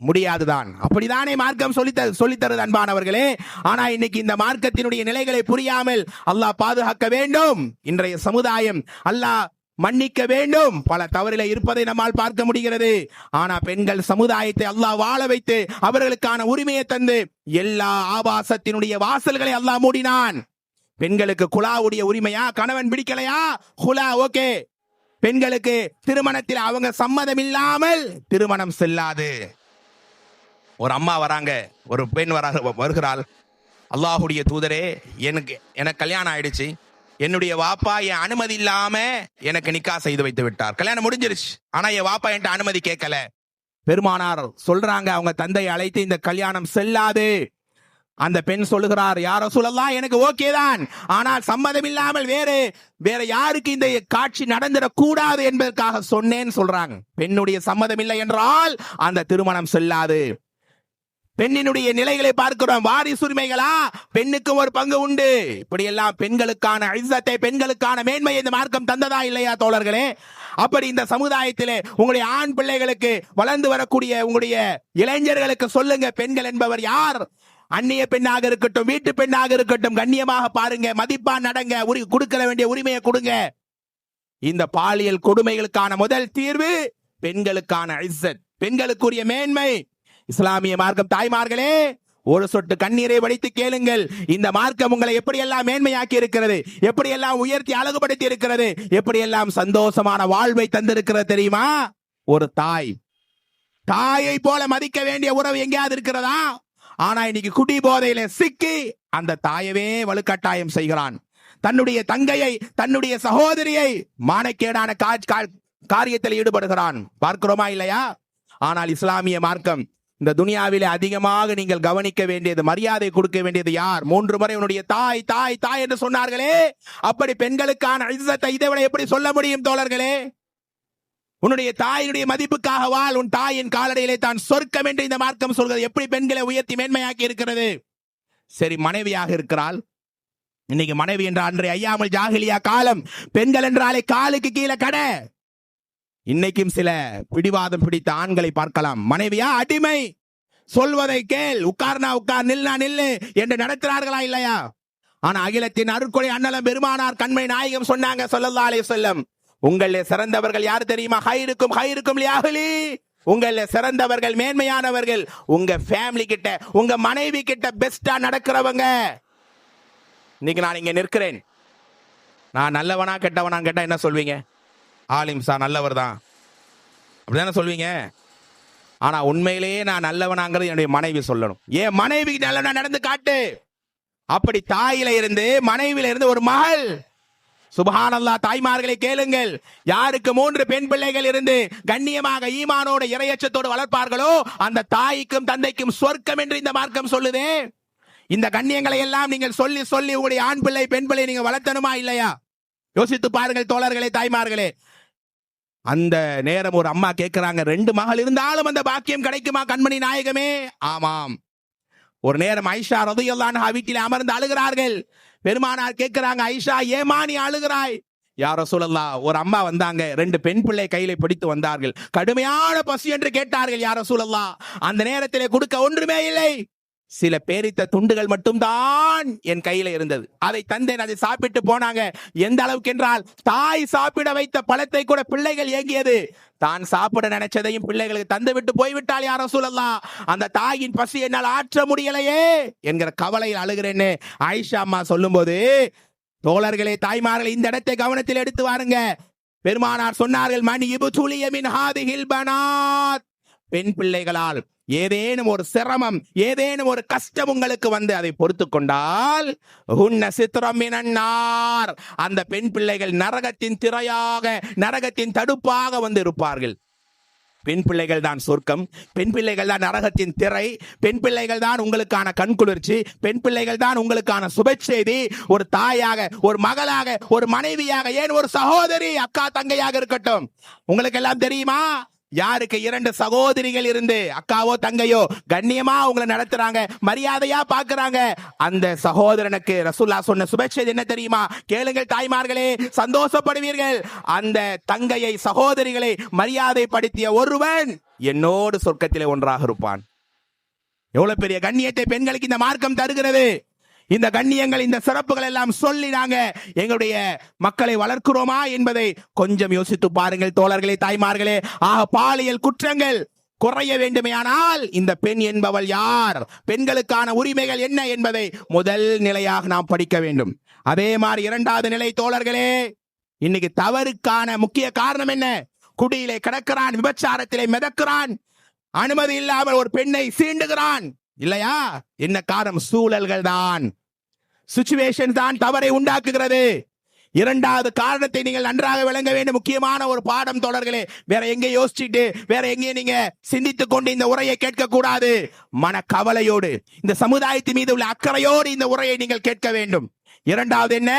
முடியாதுதான். அப்படிதானே மார்க்கம் சொல்லித்தருது அன்பானவர்களே. ஆனா இன்னைக்கு இந்த மார்க்கத்தினுடைய நிலைகளை புரியாமல் அல்லாஹ் பாதுகாக்க வேண்டும். இன்றைய சமுதாயம் அல்லாஹ் மன்னிக்க வேண்டும், பல தவறில இருப்பதை நம்மால் பார்க்க முடிகிறது. ஆனா பெண்கள் சமுதாயத்தை அல்லாஹ் வாழ வைத்து அவர்களுக்கான உரிமையை தந்து எல்லா ஆபாசத்தினுடைய வாசல்களை அல்லாஹ் மூடினான். பெண்களுக்கு குலாவுடைய உரிமையா, கணவன் பிடிக்கலையா, குலா ஓகே. பெண்களுக்கு திருமணத்தில் அவங்க சம்மதம் இல்லாமல் திருமணம் செல்லாது. ஒரு அம்மா வராங்க, ஒரு பெண் வருகிறாள். அல்லாஹுடைய தூதரே, எனக்கு கல்யாணம் ஆயிடுச்சு, என்னுடைய வாப்பா என் அனுமதி இல்லாம எனக்கு நிக்கா செய்து வைத்து விட்டார். கல்யாணம் முடிஞ்சிருச்சு, ஆனா என் வாப்பா என்கிட்ட அனுமதி கேட்கல. பெருமானார் சொல்றாங்க, அவங்க தந்தையை அழைத்து இந்த கல்யாணம் செல்லாது. அந்த பெண் சொல்லுகிறார், யா ரசூலல்லாஹ், எனக்கு ஓகே தான், ஆனால் சம்மதம் இல்லாமல் வேற யாருக்கு இந்த காட்சி நடந்துடக் கூடாது என்பதற்காக சொன்னேன்னு சொல்றாங்க. பெண்ணுடைய சம்மதம் இல்லை என்றால் அந்த திருமணம் செல்லாது. பெண்ணினுடைய நிலைகளை பார்க்கிறோம். வாரிசுரிமைகளா, பெண்ணுக்கு ஒரு பங்கு உண்டு. இப்படி எல்லாம் பெண்களுக்கான இஸ்ஸத்தை, பெண்களுக்கான மேன்மையை இந்த மார்க்கம் தந்ததா இல்லையா தோழர்களே? அப்படி இந்த சமுதாயத்திலே உங்களுடைய ஆண் பிள்ளைகளுக்கு, வளர்ந்து வரக்கூடிய உங்களுடைய இளைஞர்களுக்கு சொல்லுங்க, பெண்கள் என்பவர் யார்? அந்நிய பெண்ணாக இருக்கட்டும், வீட்டு பெண்ணாக இருக்கட்டும், கண்ணியமாக பாருங்க, மதிப்பா நடங்க, கொடுக்க வேண்டிய உரிமையை கொடுங்க. இந்த பாலியல் கொடுமைகளுக்கான முதல் தீர்வு பெண்களுக்கான இஸ்ஸத், பெண்களுக்குரிய மேன்மை. இஸ்லாமிய மார்க்கம் தாய்மார்களே, ஒரு சொட்டு கண்ணீரை வடித்து கேளுங்கள். இந்த மார்க்கம் உங்களை எப்படியெல்லாம் மேன்மையாக்கி இருக்கிறது, எப்படியெல்லாம் உயர்த்தி அழகுபடுத்தி இருக்கிறது, எப்படியெல்லாம் சந்தோஷமான வாழ்வை தந்திருக்கிறது தெரியுமா? ஒரு தாயை போல மதிக்க வேண்டிய உறவு எங்கேயாவது இருக்கிறதா? ஆனா இன்னைக்கு குடி போதையில சிக்கி அந்த தாயவே வலுக்கட்டாயம் செய்கிறான். தன்னுடைய தங்கையை, தன்னுடைய சகோதரியை மானக்கேடான காரியத்தில் ஈடுபடுகிறான். பார்க்கிறோமா இல்லையா? ஆனால் இஸ்லாமிய மார்க்கம், இந்த துனியாவிலே அதிகமாக நீங்கள் கவனிக்க வேண்டியது, மரியாதை கொடுக்க வேண்டியது யார்? 3 முறை உன்னுடைய தாய் தாய் தாய் என்று சொன்னார்களே, அப்படி பெண்களுக்கான இஸ்ஸத்தை இதை விட எப்படி சொல்ல முடியும் தோழர்களே? உன்னுடைய தாயினுடைய மதிப்புக்காக வாழ், உன் தாயின் காலடியிலே தான் சொர்க்கம் என்று இந்த மார்க்கம் சொல்கிறது. எப்படி பெண்களை உயர்த்தி மேன்மையாக்கி இருக்கிறது. சரி, மனைவியாக இருக்கிறாள். இன்னைக்கு மனைவி என்ற அன்றைய ஐயாமல் ஜாகிலியா காலம், பெண்கள் என்றாலே காலுக்கு கீழே கடை. இன்னைக்கும் சில பிடிவாதம் பிடித்த ஆண்களை பார்க்கலாம். மனைவியா அடிமை, சொல்வதை கேள், உட்கார்னா உட்கார், நில்னா நில்லு என்று நடத்துறார்களா இல்லையா? ஆனா அகிலத்தின் அருட்கொடை அண்ணலம் பெருமானார் கண்மை நாயகம் சொன்னாங்க ஸல்லல்லாஹு அலைஹி வஸல்லம், உங்களே சிறந்தவர்கள் யார் தெரியுமா? ஹைருக்கும் லிஅஹ்லி, உங்கள சிறந்தவர்கள், மேன்மையானவர்கள் உங்க ஃபேமிலி கிட்ட, உங்க மனைவி கிட்ட பெஸ்டா நடக்கிறவங்க. இன்னைக்கு நான் இங்க நிற்கிறேன், நான் நல்லவனா கெட்டவனான்னு கேட்டா என்ன சொல்வீங்க? ஆலிம் சார் நல்லவர் தான் அப்படிதானே சொல்வீங்க. ஆனா உண்மையிலேயே நான் நல்லவனாங்கிறது என்னுடைய மனைவி சொல்லணும். ஏன் மனைவி நல்லவனா நடந்து காட்டு. அப்படி தாயில இருந்து, மனைவியில இருந்து ஒரு மகள். சுப்ஹானல்லாஹ், தாய்மார்களை கேளுங்கள். யாருக்கு 3 பெண் பிள்ளைகள் இருந்து கண்ணியமாக ஈமானோடு இறையச்சத்தோடு வளர்ப்பார்களோ அந்த தாய்க்கும் தந்தைக்கும் சொர்க்கம் என்று இந்த மார்க்கம் சொல்லுதே. இந்த கண்ணியங்களை எல்லாம் நீங்கள் சொல்லி சொல்லி உங்களுடைய ஆண் பிள்ளை, பெண் பிள்ளை நீங்க வளர்த்தணுமா இல்லையா? யோசித்து பாருங்கள் தோழர்களே, தாய்மார்களே. அந்த நேரம் ஒரு அம்மா கேட்கிறாங்க, 2 மகள் இருந்தாலும் அந்த பாக்கியம் கிடைக்குமா கண்மணி நாயகமே? ஆமாம். ஒரு நேரம் ஐஷா ரலியல்லாஹு அன்ஹா வீட்டில் அமர்ந்து அழுகிறார்கள். பெருமானார் கேட்கிறாங்க, ஐஷா ஏமா நீ அழுகிறாய்? யா ரசூலல்லாஹ், ஒரு அம்மா வந்தாங்க, 2 பெண் பிள்ளை கையில பிடித்து வந்தார்கள். கடுமையான பசி என்று கேட்டார்கள். யா ரசூலல்லாஹ், அந்த நேரத்திலே கொடுக்க ஒன்றுமே இல்லை, சில பேரித்த துண்டுகள் மட்டும்தான் என் கையில இருந்தது. அதை தந்தேன், அதை சாப்பிட்டு போனாங்க. எந்த அளவுக்கு என்றால், தாய் சாப்பிட வைத்த பழத்தை கூட பிள்ளைகள் ஏங்கியது. தான் சாப்பிட நினைச்சதையும் பிள்ளைகளுக்கு தந்து விட்டு போய்விட்டால் யா ரசூலல்லாஹ், அந்த தாயின் பசி என்னால் ஆற்ற முடியலையே என்கிற கவலையில் அழுகிறேன்னு ஆயிஷா அம்மா சொல்லும் போது, தோழர்களே, தாய்மார்கள், இந்த இடத்தை கவனத்தில் எடுத்து வாருங்க. பெருமானார் சொன்னார்கள், மன் இப்துலிய மின் ஹாதிஹில் பனாத், பெண் பிள்ளைகளால் ஏதேனும் ஒரு சிரமம், ஏதேனும் ஒரு கஷ்டம் உங்களுக்கு வந்து அதை பொறுத்து கொண்டால் உன்ன சித்திரம் மினன்னார், அந்த பெண் பிள்ளைகள் நரகத்தின் திரையாக, நரகத்தின் தடுப்பாக வந்து இருப்பார்கள். பெண் பிள்ளைகள் தான் சொர்க்கம், பெண் பிள்ளைகள் தான் நரகத்தின் திரை, பெண் பிள்ளைகள் தான் உங்களுக்கான கண்குளிர்ச்சி, பெண் பிள்ளைகள் தான் உங்களுக்கான சுப செய்தி. ஒரு தாயாக, ஒரு மகளாக, ஒரு மனைவியாக, ஏன் ஒரு சகோதரி, அக்கா தங்கையாக இருக்கட்டும். உங்களுக்கு எல்லாம் தெரியுமா, யாருக்கு 2 சகோதரிகள் இருந்து அக்காவோ தங்கையோ கண்ணியமா உங்களை நடத்துறாங்க, மரியாதையா பாக்குறாங்க, அந்த சகோதரனுக்கு ரசூலுல்லாஹ் சொன்ன சுபச்செய்தி என்ன தெரியுமா? கேளுங்கள் தாய்மார்களே, சந்தோஷப்படுவீர்கள். அந்த தங்கையை, சகோதரிகளை மரியாதைப்படுத்திய ஒருவன் என்னோடு சொர்க்கத்திலே ஒன்றாக இருப்பான். எவ்வளவு பெரிய கண்ணியத்தை பெண்களுக்கு இந்த மார்க்கம் தருகிறது. இந்த கண்ணியங்கள், இந்த சிறப்புகள் எல்லாம் சொல்லி நாங்க எங்களுடைய மக்களை வளர்க்கிறோமா என்பதை கொஞ்சம் யோசித்து பாருங்கள் தோழர்களே, தாய்மார்களே. பாலியல் குற்றங்கள் குறைய வேண்டுமேயானால் இந்த பெண் என்பவள் யார், பெண்களுக்கான உரிமைகள் என்ன என்பதை முதல் நிலையாக நாம் படிக்க வேண்டும். அதே மாதிரி 2வது நிலை தோழர்களே, இன்னைக்கு தவறுக்கான முக்கிய காரணம் என்ன? குடியிலே கிடக்கிறான், விபச்சாரத்திலே மிதக்கிறான், அனுமதி இல்லாமல் ஒரு பெண்ணை சீண்டுகிறான் இல்லையா? என்ன காரணம்? சூழல்கள் தான், சிச்சுவேஷன் தான் தவறை உண்டாக்குகிறது. 2வது காரணத்தை நீங்கள் நன்றாக விளங்க வேண்டும். முக்கியமான ஒரு பாடம் தோழர்களே. வேற எங்கே யோசிச்சுட்டு, வேற எங்கே நீங்க சிந்தித்துக் கொண்டு இந்த உரையை கேட்க கூடாது. மன கவலையோடு, இந்த சமுதாயத்தின் மீது உள்ள அக்கறையோடு இந்த உரையை நீங்கள் கேட்க வேண்டும். 2வது என்ன?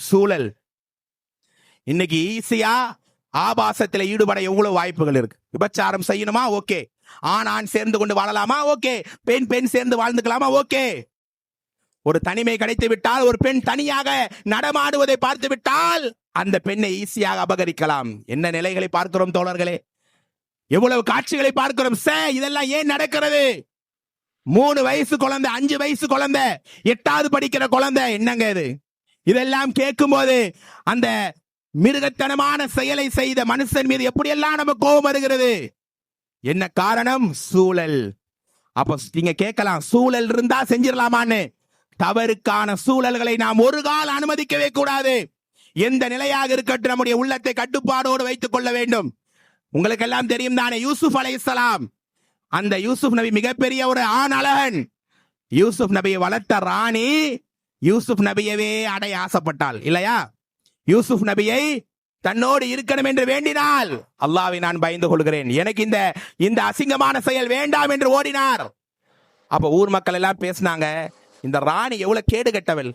சூழல். இன்னைக்கு ஈஸியா ஆபாசத்தில் ஈடுபட எவ்வளவு வாய்ப்புகள் இருக்கு. விபச்சாரம் செய்யணுமா? ஓகே. ஆண் சேர்ந்து கொண்டு வாழலாமா? ஓகே. பெண் சேர்ந்து வாழ்ந்துக்கலாமா? ஓகே. ஒரு தனிமை கிடைத்து விட்டால், ஒரு பெண் தனியாக நடமாடுவதை பார்த்து விட்டால் அந்த பெண்ணை ஈஸியாக அபகரிக்கலாம். என்ன நிலைகளை பார்க்கிறோம் தோழர்களே, எவ்வளவு காட்சிகளை பார்க்கிறோம். இதெல்லாம் ஏன் நடக்கிறது? 3 வயசு குழந்தை, 5 வயசு குழந்தை, 8வது படிக்கிற குழந்தை, என்னங்க இது? இதெல்லாம் கேட்கும் போது அந்த மிருகத்தனமான செயலை செய்த மனுஷன் மீது எப்படியெல்லாம் நம்ம கோபம் வருகிறது. என்ன காரணம்? சூழல். அப்ப நீங்க கேட்கலாம், சூழல் இருந்தா செஞ்சிடலாமான்னு. தவறுக்கான சூழல்களை நாம் ஒரு கால் அனுமதிக்கவே கூடாது. எந்த நிலையாக இருக்கட்டும், நம்முடைய உள்ளத்தை கட்டுப்பாடோடு வைத்துக் கொள்ள வேண்டும். உங்களுக்கு எல்லாம் தெரியும் தானே, யூசுப் அலைஹிஸ்ஸலாம், அந்த யூசுப் நபி மிகப்பெரிய ஒரு ஆண் அழகன். யூசுப் நபியை வளர்த்த ராணி யூசுப் நபியவே அடைய ஆசைப்பட்டாள் இல்லையா? யூசுப் நபியை தன்னோடு இருக்கணும் என்று வேண்டினால், அல்லாஹ்வை நான் பயந்து கொள்கிறேன், எனக்கு இந்த அசிங்கமான செயல் வேண்டாம் என்று ஓடினார். அப்ப ஊர் மக்கள் எல்லாம் பேசினாங்க, இந்த ராணி எவ்வளவு கேடு கெட்டவள்,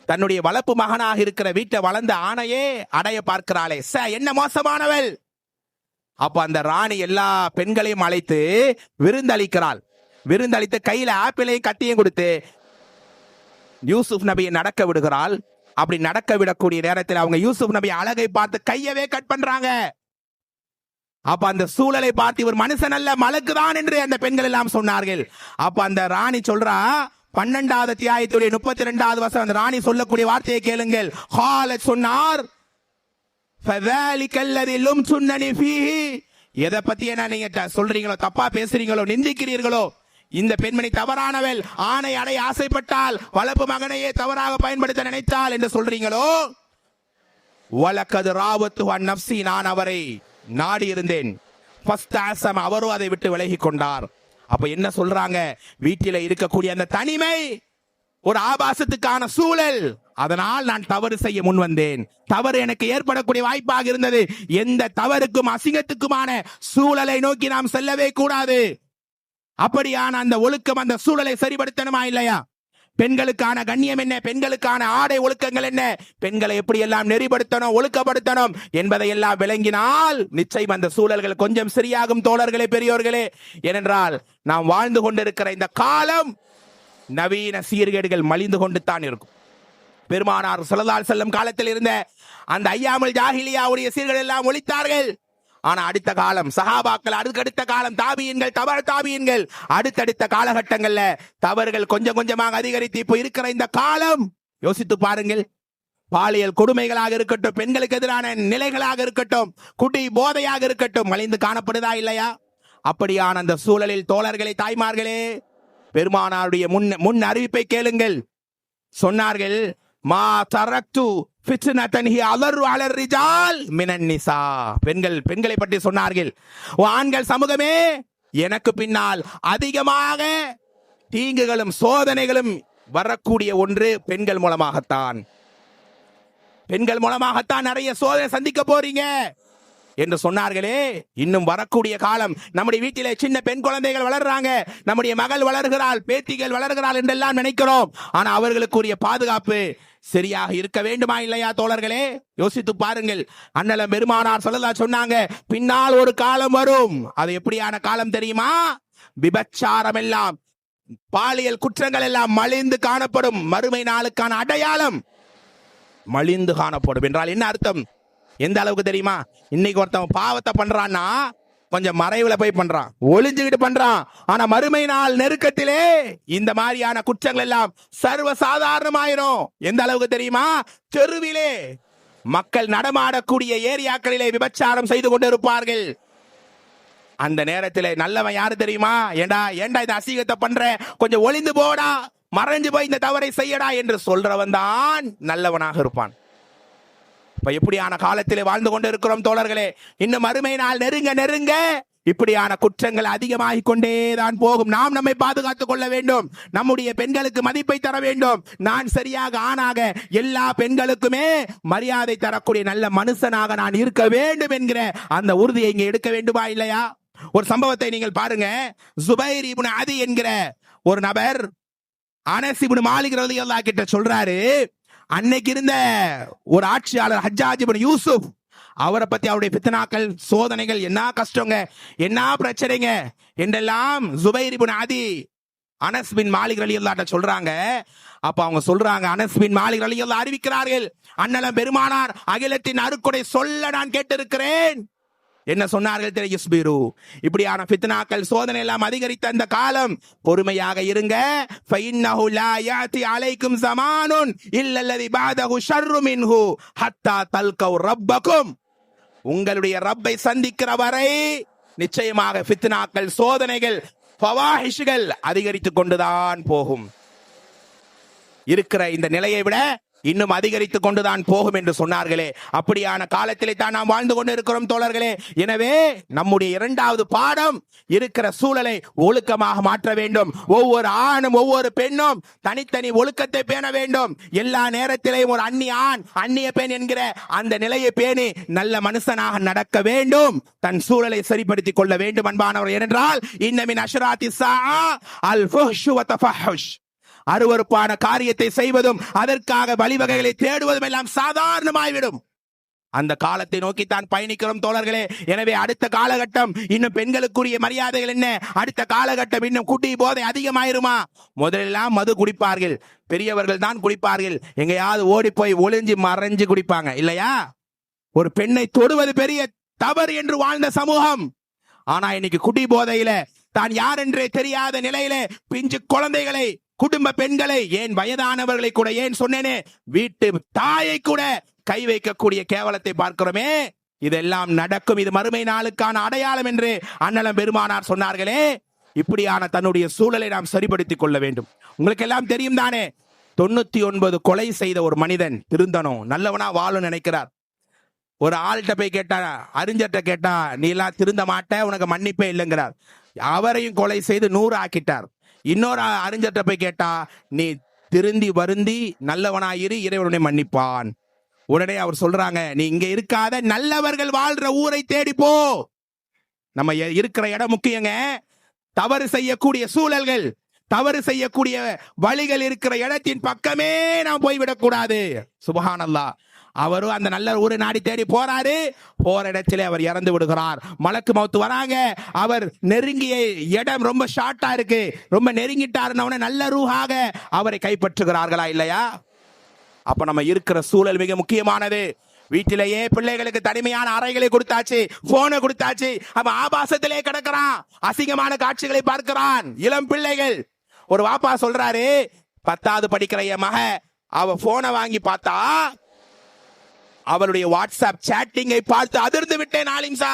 தன்னுடைய வளர்ப்பு மகனாக இருக்கிற வீட்டை வளர்ந்த ஆணையே அடைய பார்க்கிறாளே, என்ன மோசமானவள். அப்ப அந்த ராணி எல்லா பெண்களையும் அழைத்து விருந்தளிக்கிறாள். விருந்தளித்து கையில ஆப்பிளையும் கத்தியும் கொடுத்து யூசுப் நபியை நடக்க விடுகிறாள். அப்படி நடக்க விடக்கூடிய நேரத்தில் அவங்க யூசுப் நபி அழகை பார்த்து கையவே கட் பண்றாங்க. அப்ப அந்த சூழலை பார்த்து இவர் மனுஷன் அல்ல, மலக்குதான் என்று அந்த பெண்கள் எல்லாம் சொன்னார்கள். அப்ப அந்த ராணி சொல்றா, 12வது அத்தியாயத்துடைய 32வது வசனம், அந்த ராணி சொல்லக்கூடிய வார்த்தையை கேளுங்கள். சொன்னார், எதை பத்தி என்ன நீங்க சொல்றீங்களோ, தப்பா பேசுறீங்களோ, நிந்திக்கிறீர்களோ, இந்த பெண்மணி தவறானவள், ஆணை அடைய ஆசைப்பட்டால், வளர்ப்பு மகனையே தவறாக பயன்படுத்த நினைத்தால் என்று சொல்றீங்களோ, வலக்கது ராவத்து நப்சி, நான் அவரை நாடி இருந்தேன், அவரோ அதை விட்டு விலகி கொண்டார். அப்ப என்ன சொல்றாங்க? வீட்டில இருக்கக்கூடிய அந்த தனிமை ஒரு ஆபாசத்துக்கான சூழல், அதனால் நான் தவறு செய்ய முன் வந்தேன். தவறு எனக்கு ஏற்படக்கூடிய வாய்ப்பாக இருந்தது. எந்த தவறுக்கும் அசிங்கத்துக்குமான சூழலை நோக்கி நாம் செல்லவே கூடாது. அப்படியான அந்த ஒழுக்கம், அந்த சூழலை சரிபடுத்தணுமா இல்லையா? பெண்களுக்கான கண்ணியம் என்ன, பெண்களுக்கான ஆடை ஒழுக்கங்கள் என்ன, பெண்களை எப்படி எல்லாம் நெறிப்படுத்தணும், ஒழுக்கப்படுத்தணும் என்பதை எல்லாம் விளங்கினால் நிச்சயம் அந்த சூழல்கள் கொஞ்சம் சரியாகும் தோழர்களே, பெரியோர்களே. ஏனென்றால் நாம் வாழ்ந்து கொண்டிருக்கிற இந்த காலம் நவீன சீர்கேடுகள் மலிந்து கொண்டு தான் இருக்கும். பெருமானார் ஸல்லல்லாஹு அலைஹி வஸல்லம் காலத்தில் இருந்த அந்த ஐயாமுல் ஜாஹிலியாவுடைய சீர்கேடு எல்லாம் ஒழித்தார்கள். ஆனா அடுத்த காலம் சஹாபாக்கள், அடுத்த காலம் தாபியீன்கள், தாபியீன்கள், அடுத்தடுத்த காலகட்டங்கள்ல தவறுகள் கொஞ்சம் கொஞ்சமாக அதிகரித்து இப்போ இருக்கிற இந்த காலம் யோசித்து பாருங்கள். பாலியல் கொடுமைகளாக இருக்கட்டும், பெண்களுக்கு எதிரான நிலைகளாக இருக்கட்டும், குடி போதையாக இருக்கட்டும், மலிந்து காணப்படுதா இல்லையா? அப்படியான அந்த சூழலில் தோழர்களே, தாய்மார்களே, பெருமானாருடைய முன் அறிவிப்பை கேளுங்கள். சொன்னார்கள், மா தரக்து ஃபித்னதன் ஹி அலர் அலர் ரிஜால் மினன் நிசா. பெண்களை பற்றி சொன்னார்கள். ஆண்கள் சமூகமே, எனக்கு பின்னால் அதிகமாக தீங்குகளும் சோதனைகளும் வரக்கூடிய ஒன்று பெண்கள் மூலமாகத்தான். பெண்கள் மூலமாகத்தான் நிறைய சோதனை சந்திக்க போறீங்க என்று சொன்னார்களே. இன்னும் வரக்கூடிய காலம், நம்முடைய வீட்டிலே சின்ன பெண் குழந்தைகள் வளர்றாங்க, நம்முடைய மகள் வளர்கிறாள், பேத்திகள் வளர்கிறாள் என்றெல்லாம் நினைக்கிறோம். ஆனா அவர்களுக்குரிய பாதுகாப்பு சரியாக இருக்க வேண்டுமா இல்லையா தோழர்களே? யோசித்து பாருங்கள். அண்ணலம் பெருமானார் ஸல்லல்லாஹு சொன்னாங்க, பின்னால் ஒரு காலம் வரும். அது எப்படியான காலம் தெரியுமா? விபச்சாரம் எல்லாம், பாலியல் குற்றங்கள் எல்லாம் மலிந்து காணப்படும். மறுமை நாளுக்கான அடையாளம் மலிந்து காணப்படும் என்றால் என்ன அர்த்தம்? எந்த அளவுக்கு தெரியுமா? இன்னைக்கு ஒருத்தன் பாவத்தை பண்றான்னா கொஞ்சம் மறைவுல போய் பண்றான், ஒளிஞ்சுக்கிட்டு பண்றான். ஆனா மறுமை நாள் நெருக்கத்திலே இந்த மாதிரியான குற்றங்கள் எல்லாம் சர்வ சாதாரணமாயிரும். எந்த அளவுக்கு தெரியுமா? தெருவிலே மக்கள் நடமாடக்கூடிய ஏரியாக்களிலே விபச்சாரம் செய்து கொண்டிருப்பார்கள். அந்த நேரத்திலே நல்லவன் யாரு தெரியுமா? ஏண்டா இந்த அசிங்கத்தை பண்ற, கொஞ்சம் ஒளிந்து போடா, மறைஞ்சு போய் இந்த தவறை செய்யடா என்று சொல்றவன் தான் நல்லவனாக இருப்பான். இப்ப எப்படியான காலத்திலே வாழ்ந்து கொண்டு இருக்கிறோம் தோழர்களே. இன்னும் மறுமை நாள் நெருங்க நெருங்க இப்படியான குற்றங்கள் அதிகமாகிக் கொண்டேதான் போகும். நாம் நம்மை பாதுகாத்துக் கொள்ள வேண்டும். நம்முடைய பெண்களுக்கு மதிப்பை தர வேண்டும். நான் சரியாக ஆணாக எல்லா பெண்களுக்குமே மரியாதை தரக்கூடிய நல்ல மனுஷனாக நான் இருக்க வேண்டும் என்கிற அந்த உறுதியை இங்கே எடுக்க வேண்டுமா இல்லையா? ஒரு சம்பவத்தை நீங்கள் பாருங்க. ஜுபைர் இப்னு அதி என்கிற ஒரு நபர் அனஸ் இப்னு மாலிக் ரலியல்லாஹு கிட்ட சொல்றாரு, அன்னைக்கு இருந்த ஒரு ஆட்சியாளர் ஹஜ்ஜாஜ் இப்னு யூசுப், அவரை பத்தி அவருடைய பித்னாக்கள் சோதனைகள், என்ன கஷ்டங்க, என்ன பிரச்சனைங்க என்றெல்லாம் ஜுபைர் இப்னு அதி அனஸ் பின் மாலிக் ரலியல்லாஹு கிட்ட சொல்றாங்க. அப்ப அவங்க சொல்றாங்க, அனஸ் பின் மாலிக் ரலியல்லாஹு அறிவிக்கிறார்கள், அண்ணலம் பெருமானார் அகிலத்தின் அருட்கொடை சொல்ல நான் கேட்டிருக்கிறேன். என்ன சொன்னார்கள் தெரியுஸ்பிரு, இப்படியான ஃபித்னாக்கள் சோதனை எல்லாம் அதிகரித்த அந்த காலம், பொறுமையாக இருங்க. ஃபஇன்னஹு லா யாதி அலைக்கும் ஸமானுன் இல்லல்லதி பஅதஹு ஷர்ரு மின்ஹு ஹத்தா தல்கவ் ரப்பக்கும். உங்களுடைய ரப்பை சந்திக்கிற வரை நிச்சயமாக ஃபித்னாக்கள் சோதனைகள் ஃபவாஹிஷ்கள் அதிகரித்துக் கொண்டுதான் போகும். இருக்கிற இந்த நிலையை விட இன்னும் அதிகரித்துக் கொண்டுதான் போகும் என்று சொன்னார்களே. அப்படியான காலத்திலே தான் நாம் வாழ்ந்து கொண்டு இருக்கிறோம் தோழர்களே. எனவே நம்முடைய இரண்டாவது பாடம், இருக்கிற சூழலை ஒழுக்கமாக மாற்ற வேண்டும். ஒவ்வொரு ஆணும் ஒவ்வொரு பெண்ணும் தனித்தனி ஒழுக்கத்தை பேண வேண்டும். எல்லா நேரத்திலேயும் ஒரு அந்நிய ஆண் அந்நிய பெண் என்கிற அந்த நிலையை பேணி நல்ல மனுஷனாக நடக்க வேண்டும். தன் சூழலை சரிப்படுத்திக் கொள்ள வேண்டும் அன்பானவர். ஏனென்றால் இன்னமின் அஷ்ராத்தி ஸாஅ அல் ஃபுஹ்ஷு வ தஃபஹுஷ், அருவருப்பான காரியத்தை செய்வதும் அதற்காக வழிவகைகளை தேடுவதும் எல்லாம் சாதாரணமாய்விடும். அந்த காலத்தை நோக்கித்தான் பயணிக்கிறோம் தோழர்களே. எனவே அடுத்த காலகட்டம் இன்னும் பெண்களுக்குரிய மரியாதைகள் என்ன? அடுத்த காலகட்டம் இன்னும் குடி போதை அதிகமாயிருமா? முதலெல்லாம் மது குடிப்பார்கள், பெரியவர்கள் தான் குடிப்பார்கள், எங்கேயாவது ஓடி போய் ஒளிஞ்சு மறைஞ்சு குடிப்பாங்க இல்லையா? ஒரு பெண்ணை தொடுவது பெரிய தவறு என்று வாழ்ந்த சமூகம். ஆனா இன்னைக்கு குடி போதையில தான் யார் என்றே தெரியாத நிலையில பிஞ்சு குழந்தைகளை, குடும்ப பெண்களை, ஏன் வயதானவர்களை கூட, ஏன் சொன்னேனே வீட்டு தாயை கூட கை வைக்கக்கூடிய கேவலத்தை பார்க்கிறோமே. இதெல்லாம் நடக்கும். இது மறுமை நாளுக்கான அடையாளம் என்று அண்ணலம் பெருமானார் சொன்னார்களே. இப்படியான தன்னுடைய சூழலை நாம் சரிப்படுத்திக் கொள்ள வேண்டும். உங்களுக்கு எல்லாம் தெரியும் தானே, 99 கொலை செய்த ஒரு மனிதன் திருந்தனும் நல்லவனா வாழும் நினைக்கிறார். ஒரு ஆள்கிட்ட போய் கேட்டா, அறிஞர்கிட்ட கேட்டா, நீ எல்லாம் திருந்த மாட்ட, உனக்கு மன்னிப்பே இல்லைங்கிறார். அவரையும் கொலை செய்து 100 ஆக்கிட்டார். இன்னொரு அறிஞர்கிட்ட போய் கேட்டா, நீ திருந்தி வருந்தி நல்லவனாயிரு, இறைவனுடைய மன்னிப்பான். உடனே அவர் சொல்றாங்க, நீ இங்க இருக்காத, நல்லவர்கள் வாழ்ற ஊரை தேடி போ. நம்ம இருக்கிற இடம் முக்கியங்க. தவறு செய்யக்கூடிய சூழல்கள், தவறு செய்யக்கூடிய வழிகள் இருக்கிற இடத்தின் பக்கமே நாம் போய்விடக் கூடாது. சுப்ஹானல்லாஹ். அவரும் அந்த நல்ல ஊரை நாடி தேடி போறாரு. போற இடத்திலே அவர் இறந்து விடுகிறார். மலக்கு மௌத் வராங்க. அவர் நெருங்கிய இடம் ரொம்ப ஷார்ட்டா இருக்கு, ரொம்ப நெருங்கிட்டாருன்னு நல்ல ரூஹாக அவரை கைப்பற்றுகிறார்களா இல்லையா? அப்ப நம்ம இருக்கிற சூழல் மிக முக்கியமானது. வீட்டிலேயே பிள்ளைகளுக்கு தனிமையான அறைகளை கொடுத்தாச்சு, போனை கொடுத்தாச்சு, அவன் ஆபாசத்திலே கிடக்கிறான், அசிங்கமான காட்சிகளை பார்க்கிறான். இளம் பிள்ளைகள். ஒரு வாப்பா சொல்றாரு, 10வது படிக்கிற என் மக, அவ போனை வாங்கி பார்த்தா அவளுடைய வாட்ஸ்அப் சேட்டிங்கை பார்த்து அதிர்ந்து விட்டேன் ஆலிம்சா.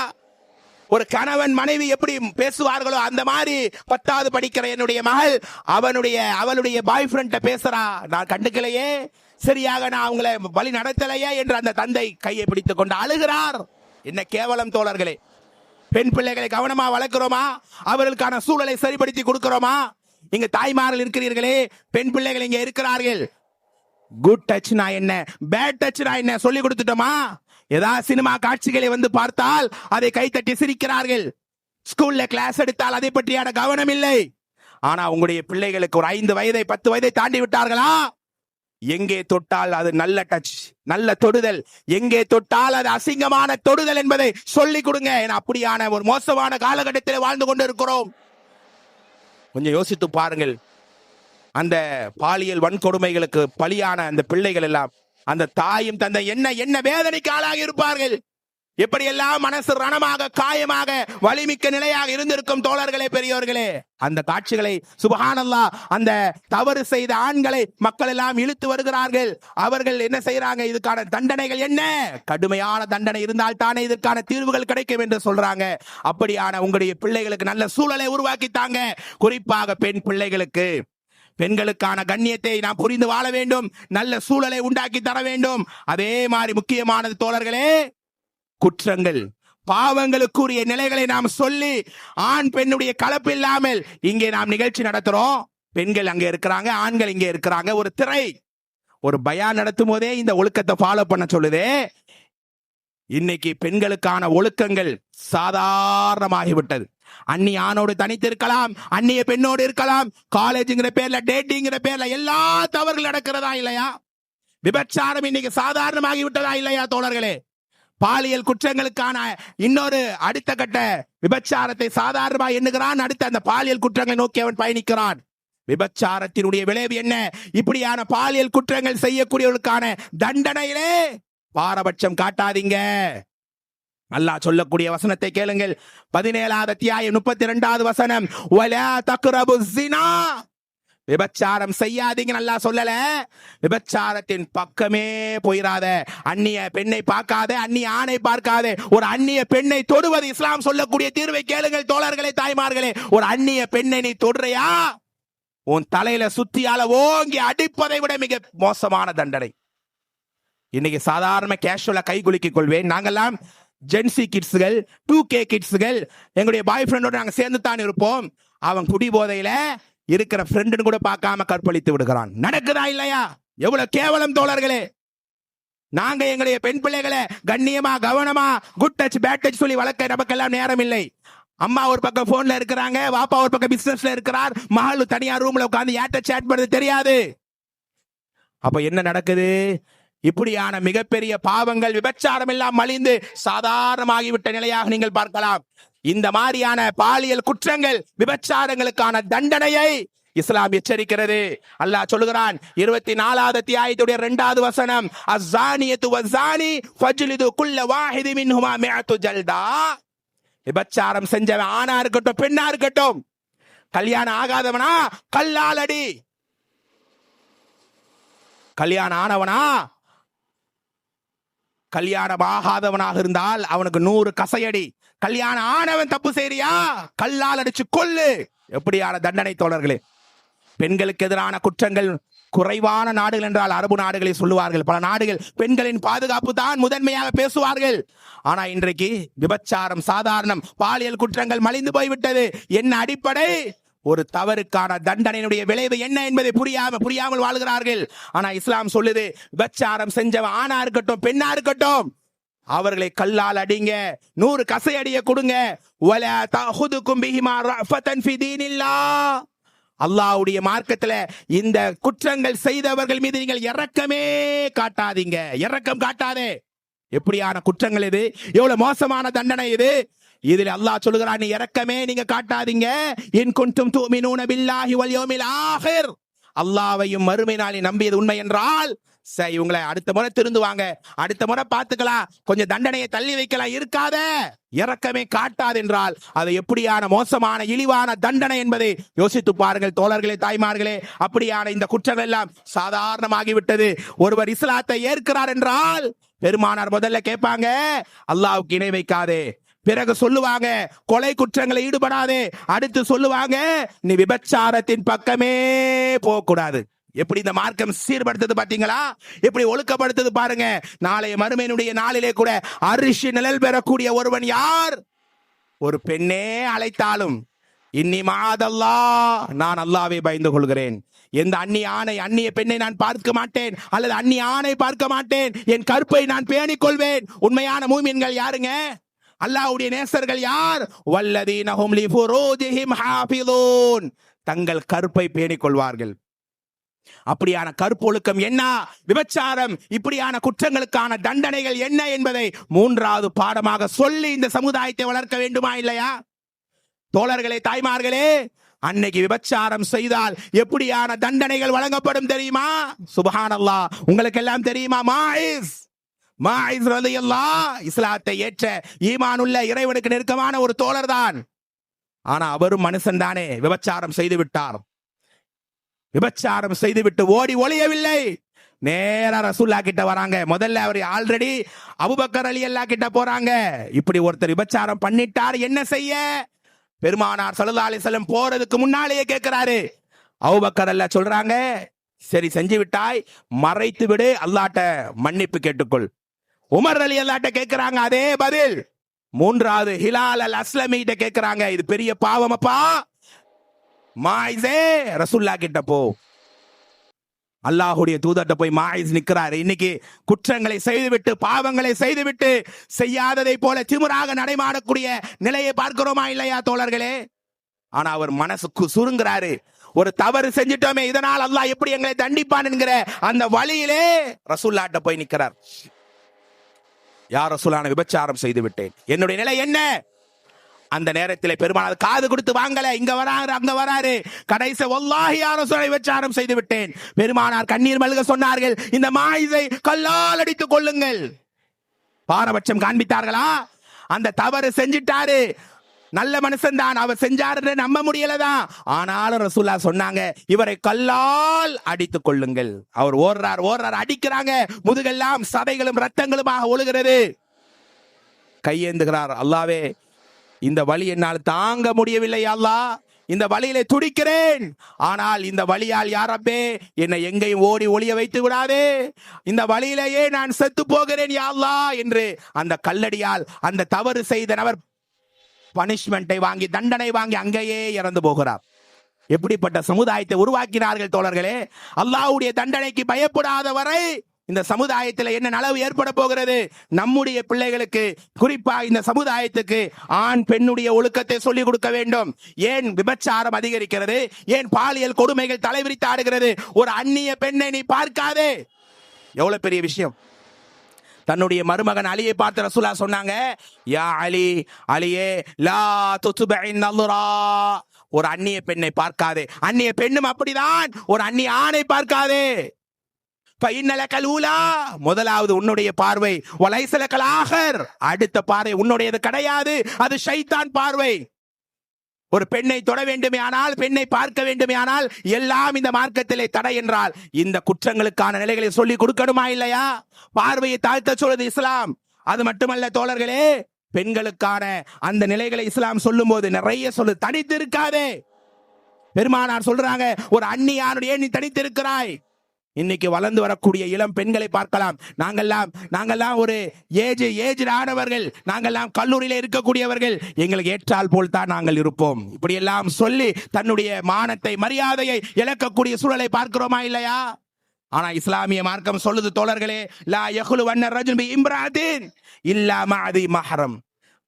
ஒரு கணவன் மனைவி எப்படி பேசுவார்களோ அந்த மாதிரி 10வது படிக்கிற என்னுடைய மகள் அவளுடைய பாய் ஃப்ரெண்ட பேசுறா. நான் கண்டுக்கலையே, சரியாக நான் அவங்களை வழி நடத்தலையே என்று அந்த தந்தை கையை பிடித்துக் கொண்டு அழுகிறார். என்ன கேவலம் தோழர்களே. பெண் பிள்ளைகளை கவனமா வளர்க்கிறோமா? அவர்களுக்கான சூழலை சரிப்படுத்தி கொடுக்கிறோமா? இங்க தாய்மார்கள் இருக்கிறீர்களே, பெண் பிள்ளைகள் இங்க இருக்கிறார்கள். குட் டச்னா என்ன, பேட் டச்னா என்ன சொல்லி கொடுத்துட்டோமா? ஏதாவது சினிமா காட்சிகளை வந்து பார்த்தால் அதை கைத்தட்டி சிரிக்கிறார்கள். ஸ்கூல்ல கிளாஸ் எடுத்தால் அதை பற்றியான கவனம் இல்லை. ஆனா உங்களுடைய பிள்ளைகளுக்கு ஒரு 5 வயதை 10 வயதை தாண்டி விட்டார்களா, எங்கே தொட்டால் அது நல்ல டச், நல்ல தொடுதல், எங்கே தொட்டால் அது அசிங்கமான தொடுதல் என்பதை சொல்லிக் கொடுங்க. ஏன்னா அப்படியான ஒரு மோசமான காலகட்டத்தில் வாழ்ந்து கொண்டு இருக்கிறோம். கொஞ்சம் யோசித்து பாருங்கள். அந்த பாலியல் வன்கொடுமைகளுக்கு பலியான அந்த பிள்ளைகள் எல்லாம், அந்த தாயும் தந்தை என்ன என்ன வேதனைக்கு ஆளாகி இருப்பார்கள். எப்படியெல்லாம் மனசு ரணமாக, காயமாக, வலிமிக்க நிலையாக இருந்திருக்கும் தோழர்களே, பெரியோர்களே. அந்த காட்சிகளை சுப்ஹானல்லாஹ், அந்த தவறு செய்த ஆண்களை மக்கள் எல்லாம் இழுத்து வருகிறார்கள். அவர்கள் என்ன செய்யறாங்க? இதுக்கான தண்டனைகள் என்ன? கடுமையான தண்டனை இருந்தால் தானே இதற்கான தீர்வுகள் கிடைக்கும் என்று சொல்றாங்க. அப்படியான உங்களுடைய பிள்ளைகளுக்கு நல்ல சூழலை உருவாக்கித்தாங்க. குறிப்பாக பெண் பிள்ளைகளுக்கு, பெண்களுக்கான கண்ணியத்தை நாம் புரிந்து வாழ வேண்டும். நல்ல சூழலை உண்டாக்கி தர வேண்டும். அதே மாதிரி முக்கியமானது தோழர்களே, குற்றங்கள், பாவங்களுக்குரிய நிலைகளை நாம் சொல்லி, ஆண் பெண்ணுடைய கலப்பு இல்லாமல் இங்கே நாம் நிகழ்ச்சி நடத்துறோம். பெண்கள் அங்கே இருக்கிறாங்க, ஆண்கள் இங்கே இருக்கிறாங்க. ஒரு திரை, ஒரு பயான் நடத்தும் போதே இந்த ஒழுக்கத்தை ஃபாலோ பண்ண சொல்லுதே. இன்னைக்கு பெண்களுக்கான ஒழுக்கங்கள் சாதாரணமாகிவிட்டது. அந்நிய ஆணோடு தனித்து இருக்கலாம், அந்நிய பெண்ணோடு இருக்கலாம், காலேஜுங்கிற பேர்ல, டேட்டிங்கிற பேர்ல எல்லா தவறுகள் நடக்கிறதா இல்லையா? விபச்சாரம் இன்னைக்கு சாதாரணமாகி விட்டதா இல்லையா தோழர்களே? பாலியல் குற்றங்களுக்கான இன்னொரு அடுத்த கட்ட விபச்சாரத்தை சாதாரணமாக எண்ணுகிறான். அடுத்த அந்த பாலியல் குற்றங்களை நோக்கி அவன் பயணிக்கிறான். விபச்சாரத்தினுடைய விளைவு என்ன? இப்படியான பாலியல் குற்றங்கள் செய்யக்கூடியவர்களுக்கான தண்டனையிலே பாரபட்சம் காட்டாதீங்க. அல்லாஹ் சொல்லக்கூடிய வசனத்தை கேளுங்கள். 17வது அத்தியாயம் 32வது வசனம், வலா தக்ரபு ஸினா, விபச்சாரம் செய்யாதீங்க அல்லாஹ் சொல்லல. விபச்சாரத்தின் பக்கமே போயிராத, அந்நிய பெண்ணை பார்க்காத, அந்நிய ஆணை பார்க்காத. ஒரு அந்நிய பெண்ணை தொடுவது இஸ்லாம் சொல்லக்கூடிய தீர்வை கேளுங்கள் தோழர்களே, தாய்மார்களே. ஒரு அந்நிய பெண்ணை நீ தொடுறியா, உன் தலையில சுத்தியால ஓங்கி அடிப்பதை விட மிக மோசமான தண்டனை. இன்னைக்கு சாதாரண கேஷுவலா கை குலுக்கிக் கொள்வேன். நாங்கெல்லாம் ஜென்சி கிட்ஸ்கள், 2K கிட்ஸ்கள், எங்களுடைய பாய் ஃப்ரெண்டோட நாங்க சேர்ந்து தான் இருப்போம். அவன் குடி போதையில இருக்கிற ஃப்ரெண்டுன்னு கூட பார்க்காம கற்பழித்து விடுகிறான். நடக்குதா இல்லையா? எவ்வளவு கேவலம் தோழர்களே. நாங்க எங்களுடைய பெண் பிள்ளைகளை கண்ணியமா, கவனமா, குட் டச் பேட் டச் சொல்லி வளர்க்க நமக்கெல்லாம் நேரம் இல்லை. அம்மா ஒரு பக்கம் போன்ல இருக்கிறாங்க, வாப்பா ஒரு பக்கம் பிசினஸ்ல இருக்கிறார், மகள் தனியா ரூம்ல உட்கார்ந்து யார்ட்ட சேட் பண்றது தெரியாது. அப்ப என்ன நடக்குது? இப்படியான மிகப்பெரிய பாவங்கள், விபச்சாரம் எல்லாம் மலிந்து சாதாரணமாகிவிட்ட நிலையாக நீங்கள் பார்க்கலாம். இந்த மாதிரியான பாலியல் குற்றங்கள், விபச்சாரங்களுக்கான தண்டனையை இஸ்லாம் எச்சரிக்கிறது. அல்லாஹ் சொல்லுகிறான் 24வது அத்தியாயத்துடைய 2வது வசனம், அஸ்ஸானியத்து வஸ்ஸானி ஃபஜ்லிது குல்ல வாஹிதி மின்ஹுமா மிஅத்து ஜல்தா. விபச்சாரம் செஞ்சவன் ஆணா இருக்கட்டும், பெண்ணா இருக்கட்டும், கல்யாணம் ஆகாதவனா கல்லாலடி, கல்யாணம் ஆனவனா, கல்யாணம் ஆகாதவனாக இருந்தால் அவனுக்கு 100 கசையடி. கல்யாணம் ஆனவன் தப்பு செய்றியா, கல்லால் அடிச்சு கொல்லு. எப்படியான தண்டனை தோழர்களே. பெண்களுக்கு எதிரான குற்றங்கள் குறைவான நாடுகள் என்றால் அரபு நாடுகளை சொல்லுவார்கள். பல நாடுகள் பெண்களின் பாதுகாப்பு தான் முதன்மையாக பேசுவார்கள். ஆனா இன்றைக்கு விபச்சாரம் சாதாரணம், பாலியல் குற்றங்கள் மலிந்து போய்விட்டது. என்ன அடிப்படை? ஒரு தவறுக்கான தண்டனையினுடைய விளைவு என்ன என்பதை புரியாமல் வாழ்கிறார்கள். ஆனா இஸ்லாம் சொல்லுது, விபச்சாரம் செஞ்சவன் ஆணா இருக்கட்டும், பெண்ணா இருக்கட்டும், அவர்களை கல்லால் அடிங்க, 100 கசை அடிய கொடுங்க. வலா தஅஹுதுகும் பிஹிமா ரஃபதன் ஃபி தீனில்லாஹ். அல்லாஹ்வுடைய மார்க்கத்துல இந்த குற்றங்கள் செய்தவர்கள் மீது நீங்கள் இரக்கமே காட்டாதீங்க, இரக்கம் காட்டாதே. எப்படியான குற்றங்கள் இது? எவ்வளவு மோசமான தண்டனை இது? இதில் அல்லாஹ் சொல்லுகிறான், நீ இரக்கமே நீங்க காட்டாதீங்க. இன் குன்தும் துமினூன பில்லாஹி வல் யௌமில் ஆகிர், அல்லாஹ்வையும் மறுமை நாளை நம்பியது உண்மை என்றால் சரி, இவங்களை அடுத்த முறை திருந்துவாங்க, அடுத்த முறை பார்த்துக்கலாம், கொஞ்சம் தண்டனையை தள்ளி வைக்கலாம், இருக்காத, இரக்கமே காட்டாது என்றால் அது எப்படியான மோசமான இழிவான தண்டனை என்பதை யோசித்து பாருங்கள் தோழர்களே, தாய்மார்களே. அப்படியான இந்த குற்றங்கள் எல்லாம் சாதாரணமாகிவிட்டது. ஒருவர் இஸ்லாத்தை ஏற்கிறார் என்றால் பெருமானார் முதல்ல கேட்பாங்க, அல்லாஹ்வுக்கு இணை வைக்காதே. பிறகு சொல்லுவாங்க, கொலை குற்றங்களை ஈடுபடாதே. அடுத்து சொல்லுவாங்க, நீ விபச்சாரத்தின் பக்கமே போக கூடாது. எப்படி இந்த மார்க்கம் சீர்படுத்தது பாத்தீங்களா? எப்படி ஒழுக்கப்படுத்தது பாருங்க. நாளைய மறுமையினுடைய நாளிலே கூட அரிசி நிழல் பெறக்கூடிய ஒருவன் யார்? ஒரு பெண்ணே அழைத்தாலும் இன்னி மாதல்லா, நான் அல்லாவை பயந்து கொள்கிறேன். எந்த அந்நிய பெண்ணை நான் பார்க்க மாட்டேன், அல்லது அந்நிய ஆணை பார்க்க மாட்டேன். என் கற்பை நான் பேணிக் கொள்வேன். உண்மையான மூமின்கள் யாருங்க? அல்லாஹ்வுடைய நேசர்கள் யார்? வல்லதீனஹும் லிஃபுரூஜிஹிம் ஹாஃபிதூன், தங்கள் கற்பை பேணிக் கொள்வார்கள். அப்படியான கற்பொழுக்கம் என்ன, விபச்சாரம், இப்படியான குற்றங்களுக்கான தண்டனைகள் என்ன என்பதை 3வது பாடமாக சொல்லி இந்த சமுதாயத்தை வளர்க்க வேண்டுமா இல்லையா? தோழர்களே, தாய்மார்களே, அன்னைக்கு விபச்சாரம் செய்தால் எப்படியான தண்டனைகள் வழங்கப்படும் தெரியுமா? சுப்ஹானல்லாஹ், உங்களுக்கு எல்லாம் தெரியுமா? மாயிஸ் ரலியல்லாஹ் இஸ்லாத்தை ஏற்ற ஈமானுள்ள இறைவனுக்கு நெருக்கமான ஒரு தோழர் தான். ஆனா அவரும் மனுஷன் தானே, விபச்சாரம் செய்து விட்டார். விபச்சாரம் செய்துவிட்டு ஓடி ஒளியவில்லை, நேரா ரசூல்லா கிட்ட வராங்க. முதல்ல அவர் ஆல்ரெடி அபூபக்கர் ரலியல்லாஹு கிட்ட போறாங்க. இப்படி ஒருத்தர் விபச்சாரம் பண்ணிட்டார், என்ன செய்ய? பெருமானார் ஸல்லல்லாஹு அலைஹி வஸல்லம் போறதுக்கு முன்னாலேயே கேட்கிறாரு. அபூபக்கர் ரலியல்லாஹு சொல்றாங்க, சரி செஞ்சு விட்டாய், மறைத்து விடு, அல்லாஹ்ட்ட மன்னிப்பு கேட்டுக்கொள். உமர் ரலியல்லாஹு கேட்கிறாங்க அதே பதில். 3வது ஹிலால் அல் அஸ்லமி கிட்ட கேட்கிறாங்க, இது பெரிய பாவமப்பா, மாயிஸே ரசூல்லா கிட்ட போ. அல்லாஹ்வுடைய தூதர்ட்ட போய் மாயிஸ் நிற்கிறாரு. இன்னைக்கு குற்றங்களை செய்துவிட்டு, பாவங்களை செய்துவிட்டு, செய்யாததை போல திமிராக நடைமாடக்கூடிய நிலையை பார்க்கிறோமா இல்லையா தோழர்களே? ஆனா அவர் மனசுக்கு சுருங்குறாரு. ஒரு தவறு செஞ்சிட்டோமே, இதனால் அல்லாஹ் எப்படி எங்களை தண்டிப்பான் என்கிற அந்த வழியிலே ரசூல்லாட்ட போய் நிற்கிறார். யார் ரசூலான, விபச்சாரம் செய்து விட்டேன், என்னுடைய நிலை என்ன? அந்த நேரத்தில் பெருமானார் காது கொடுத்து வாங்கல, இங்க வராரு அங்க வராரு. கடைசி வல்லாஹி யா ரசூலை, விபச்சாரம் செய்து விட்டேன். பெருமானார் கண்ணீர் மல்க சொன்னார்கள், இந்த மாயிஸை கல்லால் அடித்துக் கொள்ளுங்கள். பாரபட்சம் காண்பித்தார்களா? அந்த தவறு செஞ்சிட்டாரு, நல்ல மனுஷன் தான், அவர் செஞ்சாரு நம்ப முடியலதான். ஆனாலும் ரசூல்லா சொன்னாங்க, இவரை கல்லால் அடித்துக் கொள்ளுங்கள். அவர் ஓடுறார், அடிக்கிறாங்க, முதுகெல்லாம் சதைகளும் ரத்தங்களுமாக ஒழுகிறது. கையேந்துகிறார், அல்லாவே இந்த வலி என்னால் தாங்க முடியவில்லை அல்லாஹ், இந்த வழியிலே துடிக்கிறேன். ஆனால் இந்த வழியால் யா ரப்பே என்னை எங்கேயும் ஓடி ஒளிய வைத்து விடாதே, இந்த வழியிலேயே நான் செத்து போகிறேன் யா அல்லாஹ் என்று அந்த கல்லடியால் அந்த தவறு செய்த நபர் பனிஷ்மெண்டை வாங்கி, தண்டனை வாங்கி அங்கேயே இறந்து போகிறார். எப்படிப்பட்ட சமுதாயத்தை உருவாக்கினார்கள் தோழர்களே! அல்லாஹ்வுடைய தண்டனைக்கு பயப்படாத வரை இந்த சமுதாயத்தில் என்ன நலவு ஏற்பட போகிறது? நம்முடைய பிள்ளைகளுக்கு, குறிப்பா இந்த சமுதாயத்துக்கு ஆண் பெண்ணுடைய ஒழுக்கத்தை சொல்லிக் கொடுக்க வேண்டும். ஏன் விபச்சாரம் அதிகரிக்கிறது? ஏன் பாலியல் கொடுமைகள் தலைவிரித்து ஆடுகிறது? ஒரு அந்நிய பெண்ணை நீ பார்க்காதே. எவ்வளவு பெரிய விஷயம்! தன்னுடைய மருமகன் அலியை பார்த்து ரசூலா சொன்னாங்க, யா அலி, அலியே லா துத்பஇன் நல்ரா, ஒரு அந்நிய பெண்ணை பார்க்காதே. அந்நிய பெண்ணும் அப்படிதான், ஒரு அந்நிய ஆணை பார்க்காதே. முதலாவது உன்னுடைய பார்வை, வலைசலக்கல் ஆகர், அடுத்த பார்வை உன்னுடையது கிடையாது, அது ஷைத்தான் பார்வை. ஒரு பெண்ணை தொட வேண்டுமே ஆனால், பெண்ணை பார்க்க வேண்டுமே ஆனால் எல்லாம் இந்த மார்க்கத்திலே தடை என்றால், இந்த குற்றங்களுக்கான நிலைகளை சொல்லி கொடுக்கணுமா இல்லையா? பார்வையை தாழ்த்த சொல்வது இஸ்லாம். அது மட்டுமல்ல தோழர்களே, பெண்களுக்கான அந்த நிலைகளை இஸ்லாம் சொல்லும் போது நிறைய சொல்லு, தனித்து இருக்காதே. பெருமானார் சொல்றாங்க, ஒரு அந்நியானுடைய நீ தனித்து இருக்கிறாய். இன்னைக்கு வளர்ந்து வரக்கூடிய இளம் பெண்களை பார்க்கலாம். நாங்கெல்லாம் ஒரு ஏஜ் ஆனவர்கள், நாங்கெல்லாம் கல்லூரியில இருக்கக்கூடியவர்கள், எங்களுக்கு ஏற்றால் போல் தான் நாங்கள் இருப்போம். இப்படி எல்லாம் சொல்லி தன்னுடைய மானத்தை, மரியாதையை இழக்கக்கூடிய சூழலை பார்க்கிறோமா இல்லையா? ஆனா இஸ்லாமிய மார்க்கம் சொல்லுது தோழர்களே, லா யஹ்லு வன்ன ரஜுல் பி இம்ராத்தின் இல்லா மஅதி மஹரம்,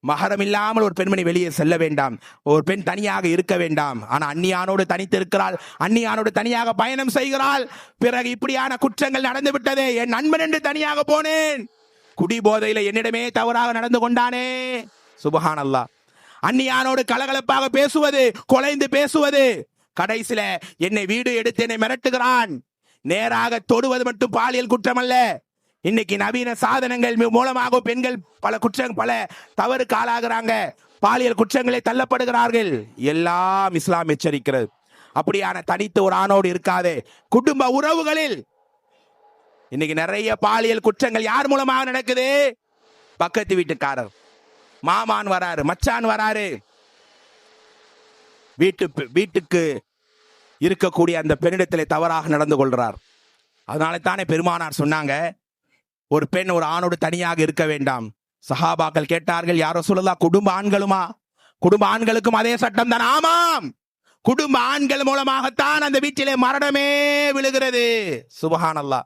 மஹரம் இல்லாமல் ஒரு பெண்மணி வெளியே செல்ல வேண்டாம், ஒரு பெண் தனியாக இருக்க வேண்டாம். ஆனா அந்நியானோடு தனித்து இருக்கிறாள், அந்நியானோடு தனியாக பயணம் செய்கிறாள். பிறகு இப்படியான குற்றங்கள் நடந்து விட்டதே, என் நண்பன் என்று தனியாக போனேன், குடி போதையில என்னிடமே தவறாக நடந்து கொண்டானே, சுப்ஹானல்லாஹ். அந்நியானோடு கலகலப்பாக பேசுவது, கொலைந்து பேசுவது, கடைசில என்னை வீடு எடுத்து என்னை மிரட்டுகிறான். நேராக தொடுவது மட்டும் பாலியல் குற்றம் அல்ல. இன்னைக்கு நவீன சாதனங்கள் மூலமாக பெண்கள் பல தவறுக்கு ஆளாகிறாங்க, பாலியல் குற்றங்களை தள்ளப்படுகிறார்கள். எல்லாம் இஸ்லாம் எச்சரிக்கிறது. அப்படியான தனித்து ஒரு ஆணோடு இருக்காதே. குடும்ப உறவுகளில் இன்னைக்கு நிறைய பாலியல் குற்றங்கள் யார் மூலமாக நடக்குது? பக்கத்து வீட்டுக்காரர், மாமான் வராரு, மச்சான் வராரு, வீட்டுக்கு இருக்கக்கூடிய அந்த பெண்ணிடத்திலே தவறாக நடந்து கொள்றார். அதனால தானே பெருமானார் சொன்னாங்க, ஒரு பெண் ஒரு ஆணோடு தனியாக இருக்க வேண்டாம். சஹாபாக்கள் கேட்டார்கள், யார் ரசூலுல்லாஹ், குடும்ப ஆண்களுமா? குடும்ப ஆண்களுக்கும் அதே சட்டம் தான். ஆமாம், குடும்ப ஆண்கள் மூலமாகத்தான் அந்த வீட்டிலே மரணமே விழுகிறது. சுபஹானல்லாஹ்.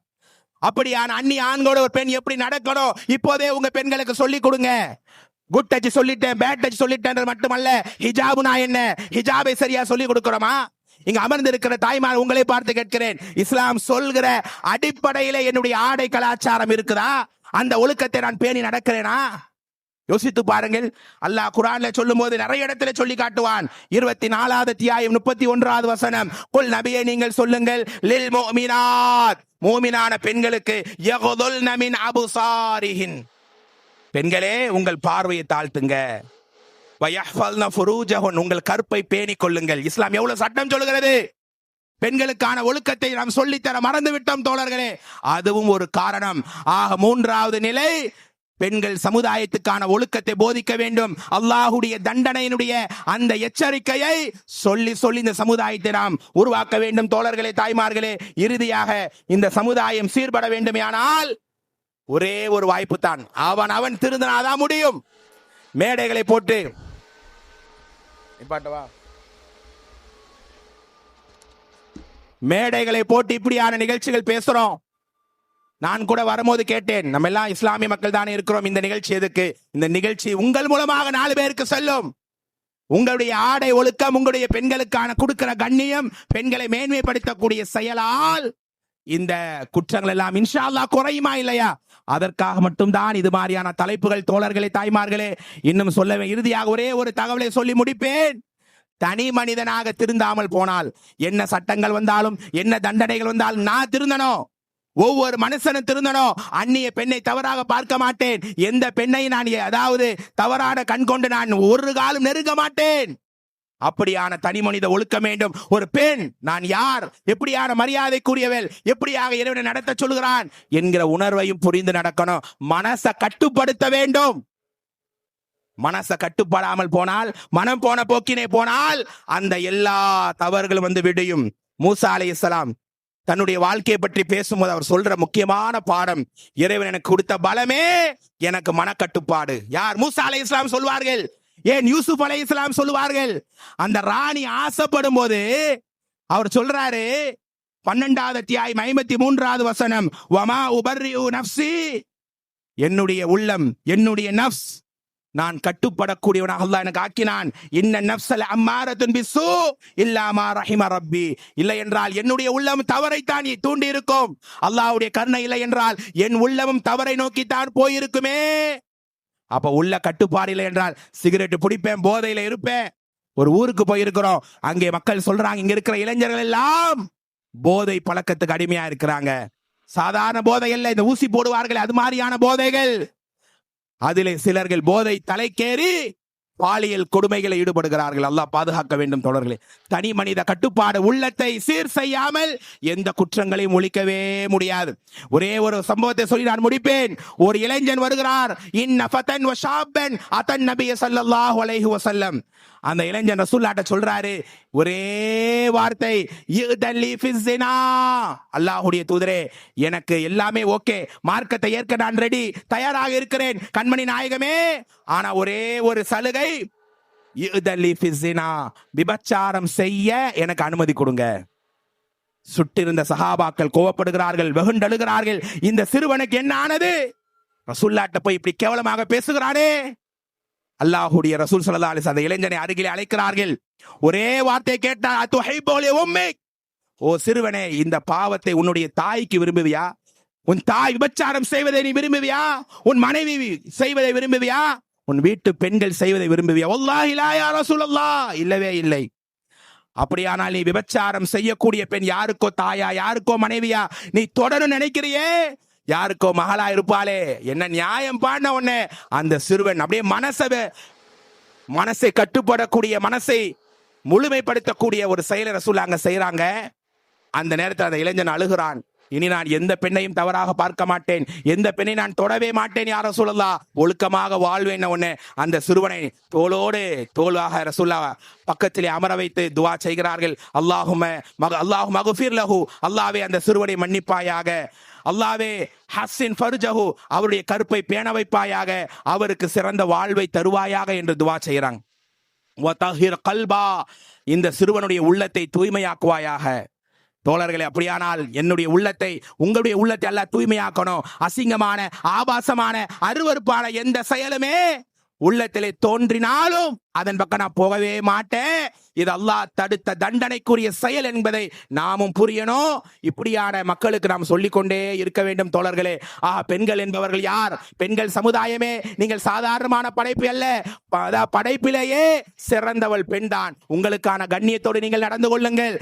அப்படியான அந்நிய ஆண்களோட ஒரு பெண் எப்படி நடக்கணும் இப்போதே உங்க பெண்களுக்கு சொல்லி கொடுங்க. குட் டச் சொல்லிட்டேன், பேட் டச் சொல்லிட்டேன் மட்டுமல்ல, ஹிஜாபுனா என்ன, ஹிஜாபை சரியா சொல்லி கொடுக்கிறோமா? இங்க அமர்ந்து இருக்கிற தாய்மார் உங்களை பார்த்து கேட்கிறேன், இஸ்லாம் சொல்கிற அடிப்படையில என்னுடைய ஆடை கலாச்சாரம் இருக்குதா? அந்த ஒழுக்கத்தை நான் பேணி நடக்கிறேனா? யோசித்து பாருங்கள். அல்லாஹ் குர்ஆன்ல சொல்லும் போது நிறைய இடத்துல சொல்லி காட்டுவான். 24வது அத்தியாயம் 31வது வசனம், குல் நபியே நீங்கள் சொல்லுங்கள், லில் முஃமினாத், மூமினான பெண்களுக்கு, யகுதுல்ன மின் அபுசாரிஹின், பெண்களே உங்கள் பார்வையை தாழ்த்துங்க, வயஹ்ஃபல்ன ஃபுரூஜஹுன், உங்கள் கற்பை பேணிக் கொள்ளுங்கள். இஸ்லாம் எவ்வளவு சட்டம் சொல்கிறது. பெண்களுக்கான ஒழுக்கத்தை நாம் சொல்லித்தர மறந்து விட்டோம் தோழர்களே. அதுவும் ஒரு காரணம். ஆக மூன்றாவது நிலை, பெண்கள் சமுதாயத்துக்கான ஒழுக்கத்தை போதிக்க வேண்டும். அல்லாஹுடைய தண்டனையினுடைய அந்த எச்சரிக்கையை சொல்லி சொல்லி இந்த சமுதாயத்தை நாம் உருவாக்க வேண்டும் தோழர்களே, தாய்மார்களே. இறுதியாக இந்த சமுதாயம் சீர்பட வேண்டுமானால் ஒரே ஒரு வாய்ப்பு தான், அவன் திருந்தினாதான் முடியும். மேடைகளை போட்டு மேடைகளை போட்டு இப்படியான நிகழ்ச்சிகள் பேசுறோம். நான் கூட வரும்போது கேட்டேன், நம்ம எல்லாம் இஸ்லாமிய மக்கள் தானே இருக்கிறோம், இந்த நிகழ்ச்சி எதுக்கு? இந்த நிகழ்ச்சி உங்கள் மூலமாக 4 பேருக்கு செல்லும். உங்களுடைய ஆடை ஒழுக்கம், உங்களுடைய பெண்களுக்கான கொடுக்கிற கண்ணியம், பெண்களை மேன்மைப்படுத்தக்கூடிய செயலால் இந்த குற்றங்கள் எல்லாம் இன்ஷா அல்லாஹ் குறையுமா இல்லையா? அதற்காக மட்டும்தான் இது மாதிரியான தலைப்புகள் தோழர்களே, தாய்மார்களே. இன்னும் சொல்ல இறுதியாக ஒரே ஒரு தகவலை சொல்லி முடிப்பேன். தனி மனிதனாக திருந்தாமல் போனால் என்ன சட்டங்கள் வந்தாலும் என்ன தண்டனைகள் வந்தாலும் நான் திருந்தணும். ஒவ்வொரு மனுஷனும் திருந்தணும். அந்நிய பெண்ணை தவறாக பார்க்க மாட்டேன். எந்த பெண்ணை நான் அதாவது தவறான கண் கொண்டு நான் ஒரு காலம் நெருங்க மாட்டேன். அப்படியான தனி மனித ஒழுக்கம் வேண்டும். ஒரு பெண் நான் யார், எப்படியான மரியாதைக்குரியவள், எப்படியாக இறைவனை நடத்த சொல்கிறான் என்கிற உணர்வையும் புரிந்து நடக்கணும். மனசை கட்டுப்படுத்த வேண்டும். மனசை கட்டுப்படாமல் போனால், மனம் போன போக்கினே போனால் அந்த எல்லா தவறுகளும் வந்து விடியும். மூசா அலைஹிஸ்ஸலாம் தன்னுடைய வாழ்க்கையை பற்றி பேசும்போது அவர் சொல்ற முக்கியமான பாடம், இறைவன் எனக்கு கொடுத்த பலமே எனக்கு மனக்கட்டுப்பாடு. யார்? மூசா அலைஹிஸ்ஸலாம் சொல்வார்கள். ஏன் யூசுப் அலைஹிஸ்ஸலாம் சொல்லுவார்கள். அந்த ராணி ஆசைப்படும் போது அவர் சொல்றாரு, 12வது அத்தியாயம் 53வது வசனம், வமா உபர்ரிஉ நஃப்ஸி, என்னுடைய உள்ளம், என்னுடைய நஃப்ஸ், நான் கட்டுப்படக்கூடியவனாக அல்லாஹ் எனக்கு ஆக்கினான். இன்ன நஃப்ஸல் அம்மாரத்துன் பிஸ்ஸூ இல்லா மா ரஹிம ரப்பி, இல்லை என்றால் என்னுடைய உள்ளம் தவறைத்தான் தூண்டி இருக்கும். அல்லாஹ்வுடைய கருணை இல்லை என்றால் என் உள்ளமும் தவறை நோக்கித்தான் போயிருக்குமே. அப்ப உள்ள கட்டுப்பாடு இல்லை என்றால் சிகரெட் பிடிப்பேன், போதையில இருப்பேன். ஒரு ஊருக்கு போயிருக்கிறோம், அங்கே மக்கள் சொல்றாங்க, இங்க இருக்கிற இளைஞர்கள் எல்லாம் போதை பழக்கத்துக்கு அடிமையா இருக்கிறாங்க. சாதாரண போதை அல்ல, இந்த ஊசி போடுவார்கள் அது மாதிரியான போதைகள். அதிலே சிலர்கள் போதை தலைக்கேறி பாலியல் கொடுமைகளை ஈடுபடுகிறார்கள். அல்லாஹ் பாதுகாக்க வேண்டும் தோழர்களே. தனி மனித கட்டுப்பாடு, உள்ளத்தை சீர் செய்யாமல் எந்த குற்றங்களையும் ஒழிக்கவே முடியாது. ஒரே ஒரு சம்பவத்தை சொல்லி நான் முடிப்பேன். ஒரு இளைஞன் வருகிறார், இன்ன ஃபதன் வ ஷாபன் அதன் நபி ஸல்லல்லாஹு அலைஹி வஸல்லம். அந்த இளைஞன் ரசூலுல்லாஹ்ட்ட சொல்றாரு ஒரே வார்த்தை, யதலி ஃபிஸ்ஸினா, அல்லாஹ்வுடைய தூதரே எனக்கு எல்லாமே ஓகே, மார்க்கத்தை ஏற்க நான் ரெடி, தயாராக இருக்கிறேன் கண்மணி நாயகமே, ஆனா ஒரே ஒரு சலுகை, யதலி ஃபிஸ்ஸினா, விபச்சாரம் செய்ய எனக்கு அனுமதி கொடுங்க. சுட்டிருந்த சஹாபாக்கள் கோவப்படுகிறார்கள், வெகுண்டழுகிறார்கள். இந்த சிறுவனுக்கு என்ன ஆனது? ரசூலுல்லாஹ்ட்ட போய் இப்படி கேவலமாக பேசுகிறானே. அல்லாஹ்வுடைய ரசூல் ஸல்லல்லாஹு அலைஹி வஸல்லம் அந்த இளைஞனை அருகிலே அழைக்கிறார்கள். ஒரே வார்த்தை கேட்டார், அதுஹிப்பு லி உம்மிக், ஓ சிறுவனே, இந்த பாவத்தை உன்னுடைய தாய்க்கு விரும்புவியா? உன் தாய் விபச்சாரம் செய்வதை நீ விரும்புவியா? உன் மனைவி செய்வதை விரும்புவியா? உன் வீட்டு பெண்கள் செய்வதை விரும்புவியா? வல்லாஹி லா யா ரசூலல்லாஹ், இல்லவே இல்லை. அப்படியானால் நீ விபச்சாரம் செய்யக்கூடிய பெண் யாருக்கோ தாயா, யாருக்கோ மனைவியா நீ தொடரும் நினைக்கிறியே? யாருக்கோ மகளா இருப்பாளே, என்ன நியாயம் பாடின உடனே அந்த சிறுவன் அப்படியே மனசை கட்டுப்படக்கூடிய, மனசை முழுமைப்படுத்தக்கூடிய ஒரு செயலை ரசூல் அங்க செய்யறாங்க. அந்த நேரத்தில் அந்த இளைஞன் அழுகிறான், இனி நான் எந்த பெண்ணையும் தவறாக பார்க்க மாட்டேன், எந்த பெண்ணை நான் தொடவே மாட்டேன் யா ரசூலல்லாஹ், ஒழுக்கமாக வாழ்வேன். உடனே அந்த சிறுவனை தோளோடு தோளாக ரசூலுல்லாஹ் பக்கத்திலே அமர வைத்து துஆ செய்கிறார்கள். அல்லாஹும்ம மக்ஃபிர் லஹு, அல்லாஹ்வே அந்த சிறுவனை மன்னிப்பாயாக, அல்லாஹ்வே ஹஸ்ஸின் ஃபர்ஜஹு, அவருடைய கற்பை பேண வைப்பாயாக, அவருக்கு சிறந்த வாழ்வை தருவாயாக என்று துஆ செய்கிறாங்க. வதஹிர் கல்பா, இந்த சிறுவனுடைய உள்ளத்தை தூய்மையாக்குவாயாக. தோழர்களே, அப்படியானால் என்னுடைய உள்ளத்தை, உங்களுடைய உள்ளத்தை அல்லாஹ் தூய்மையாக்கணும். அசிங்கமான, ஆபாசமான, அருவருப்பான எந்த செயலுமே உள்ளத்திலே தோன்றினாலும் அதன் பக்கம் நான் போகவே மாட்டேன். இது அல்லாஹ் தடுத்த தண்டனைக்குரிய செயல் என்பதை நாமும் புரியணும். இப்படியான மக்களுக்கு நாம் சொல்லிக்கொண்டே இருக்க வேண்டும் தோழர்களே. பெண்கள் என்பவர்கள் யார்? பெண்கள் சமுதாயமே நீங்கள் சாதாரணமான படைப்பு அல்ல, படைப்பிலேயே சிறந்தவள் பெண் தான். உங்களுக்கான கண்ணியத்தோடு நீங்கள் நடந்து கொள்ளுங்கள்.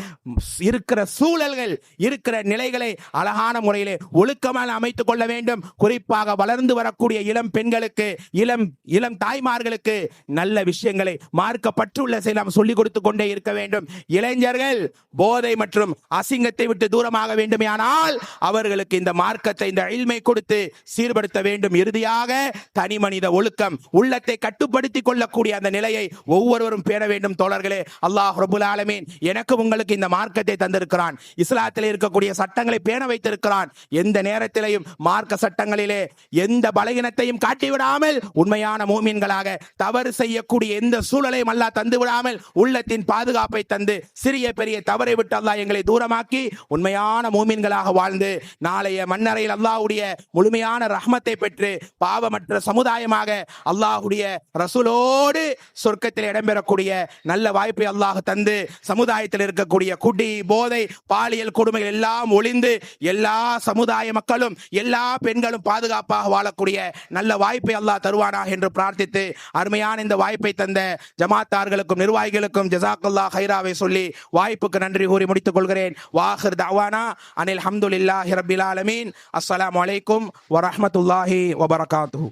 இருக்கிற சூழல்கள், இருக்கிற நிலைகளை அழகான முறையிலே ஒழுக்கமாக அமைத்துக் கொள்ள வேண்டும். குறிப்பாக வளர்ந்து வரக்கூடிய இளம் பெண்களுக்கு, இளம் தாய்மார்களுக்கு நல்ல விஷயங்கள் மார்க்கப்பற்றுள்ள நாம் சொல்லிக் கொடுத்துக் கொண்டே இருக்க வேண்டும். இளைஞர்கள் போதை மற்றும் அசிங்கத்தை விட்டு தூரமாக வேண்டுமானால் அவர்களுக்கு இந்த மார்க்கத்தை, இந்த இல்மை கொடுத்து சீர்படுத்த வேண்டும். இறுதியாக தனி மனித ஒழுக்கம், உள்ளத்தை கட்டுப்படுத்திக் கொள்ளக்கூடிய அந்த நிலையை ஒவ்வொருவரும் பேண வேண்டும் தோழர்களே. அல்லாஹ் ரப்பல் ஆலமீன் எனக்கு உங்களுக்கு இந்த மார்க்கத்தை தந்திருக்கிறான். இஸ்லாத்தில் இருக்கக்கூடிய சட்டங்களை பேண வைத்திருக்கிறான். எந்த நேரத்திலையும் மார்க்க சட்டங்களிலே எந்த பலகீனத்தையும் காட்டிவிடாமல் உண்மையான மூமின்களாக தவறு செய்யக்கூடிய எந்த சூழலையும் அல்லாஹ் தந்து விடாமல் உள்ளத்தின் பாதுகாப்பை தந்து சிறிய பெரிய தவறை விட்டு அல்லாஹ் எங்களை தூரமாக்கி உண்மையான மூமின்களாக வாழ்ந்து நாளைய மன்னரையில் அல்லாஹ்வுடைய முழுமையான ரஹ்மத்தை பெற்று பாவமற்ற சமுதாயமாக அல்லாஹ்வுடைய ரசூலோடு சொர்க்கத்தில் இடம்பெறக்கூடிய நல்ல வாய்ப்பை அல்லாஹ் தந்து சமுதாயத்தில் இருக்கக்கூடிய குடி, போதை, பாலியல் கொடுமைகள் எல்லாம் ஒளிந்து எல்லா சமுதாய மக்களும், எல்லா பெண்களும் பாதுகாப்பாக வாழக்கூடிய நல்ல வாய்ப்பை அல்லாஹ் தருவானாக என்று பிரார்த்தித்து அருமையான இந்த வாய்ப்பை தந்த ஜமாத்தார்களுக்கும் நிர்வாகிகளுக்கும் ஜஸாக்கல்லாஹ் ஹைராவை சொல்லி வாய்ப்புக்கு நன்றி கூறி முடித்துக் கொள்கிறேன். வாஹிர் தஅவானா அனில் ஹம்துலில்லாஹி ரப்பில் ஆலமீன். அஸ்ஸலாமு அலைக்கும் வரஹ்மத்துல்லாஹி வபரகாத்துஹு.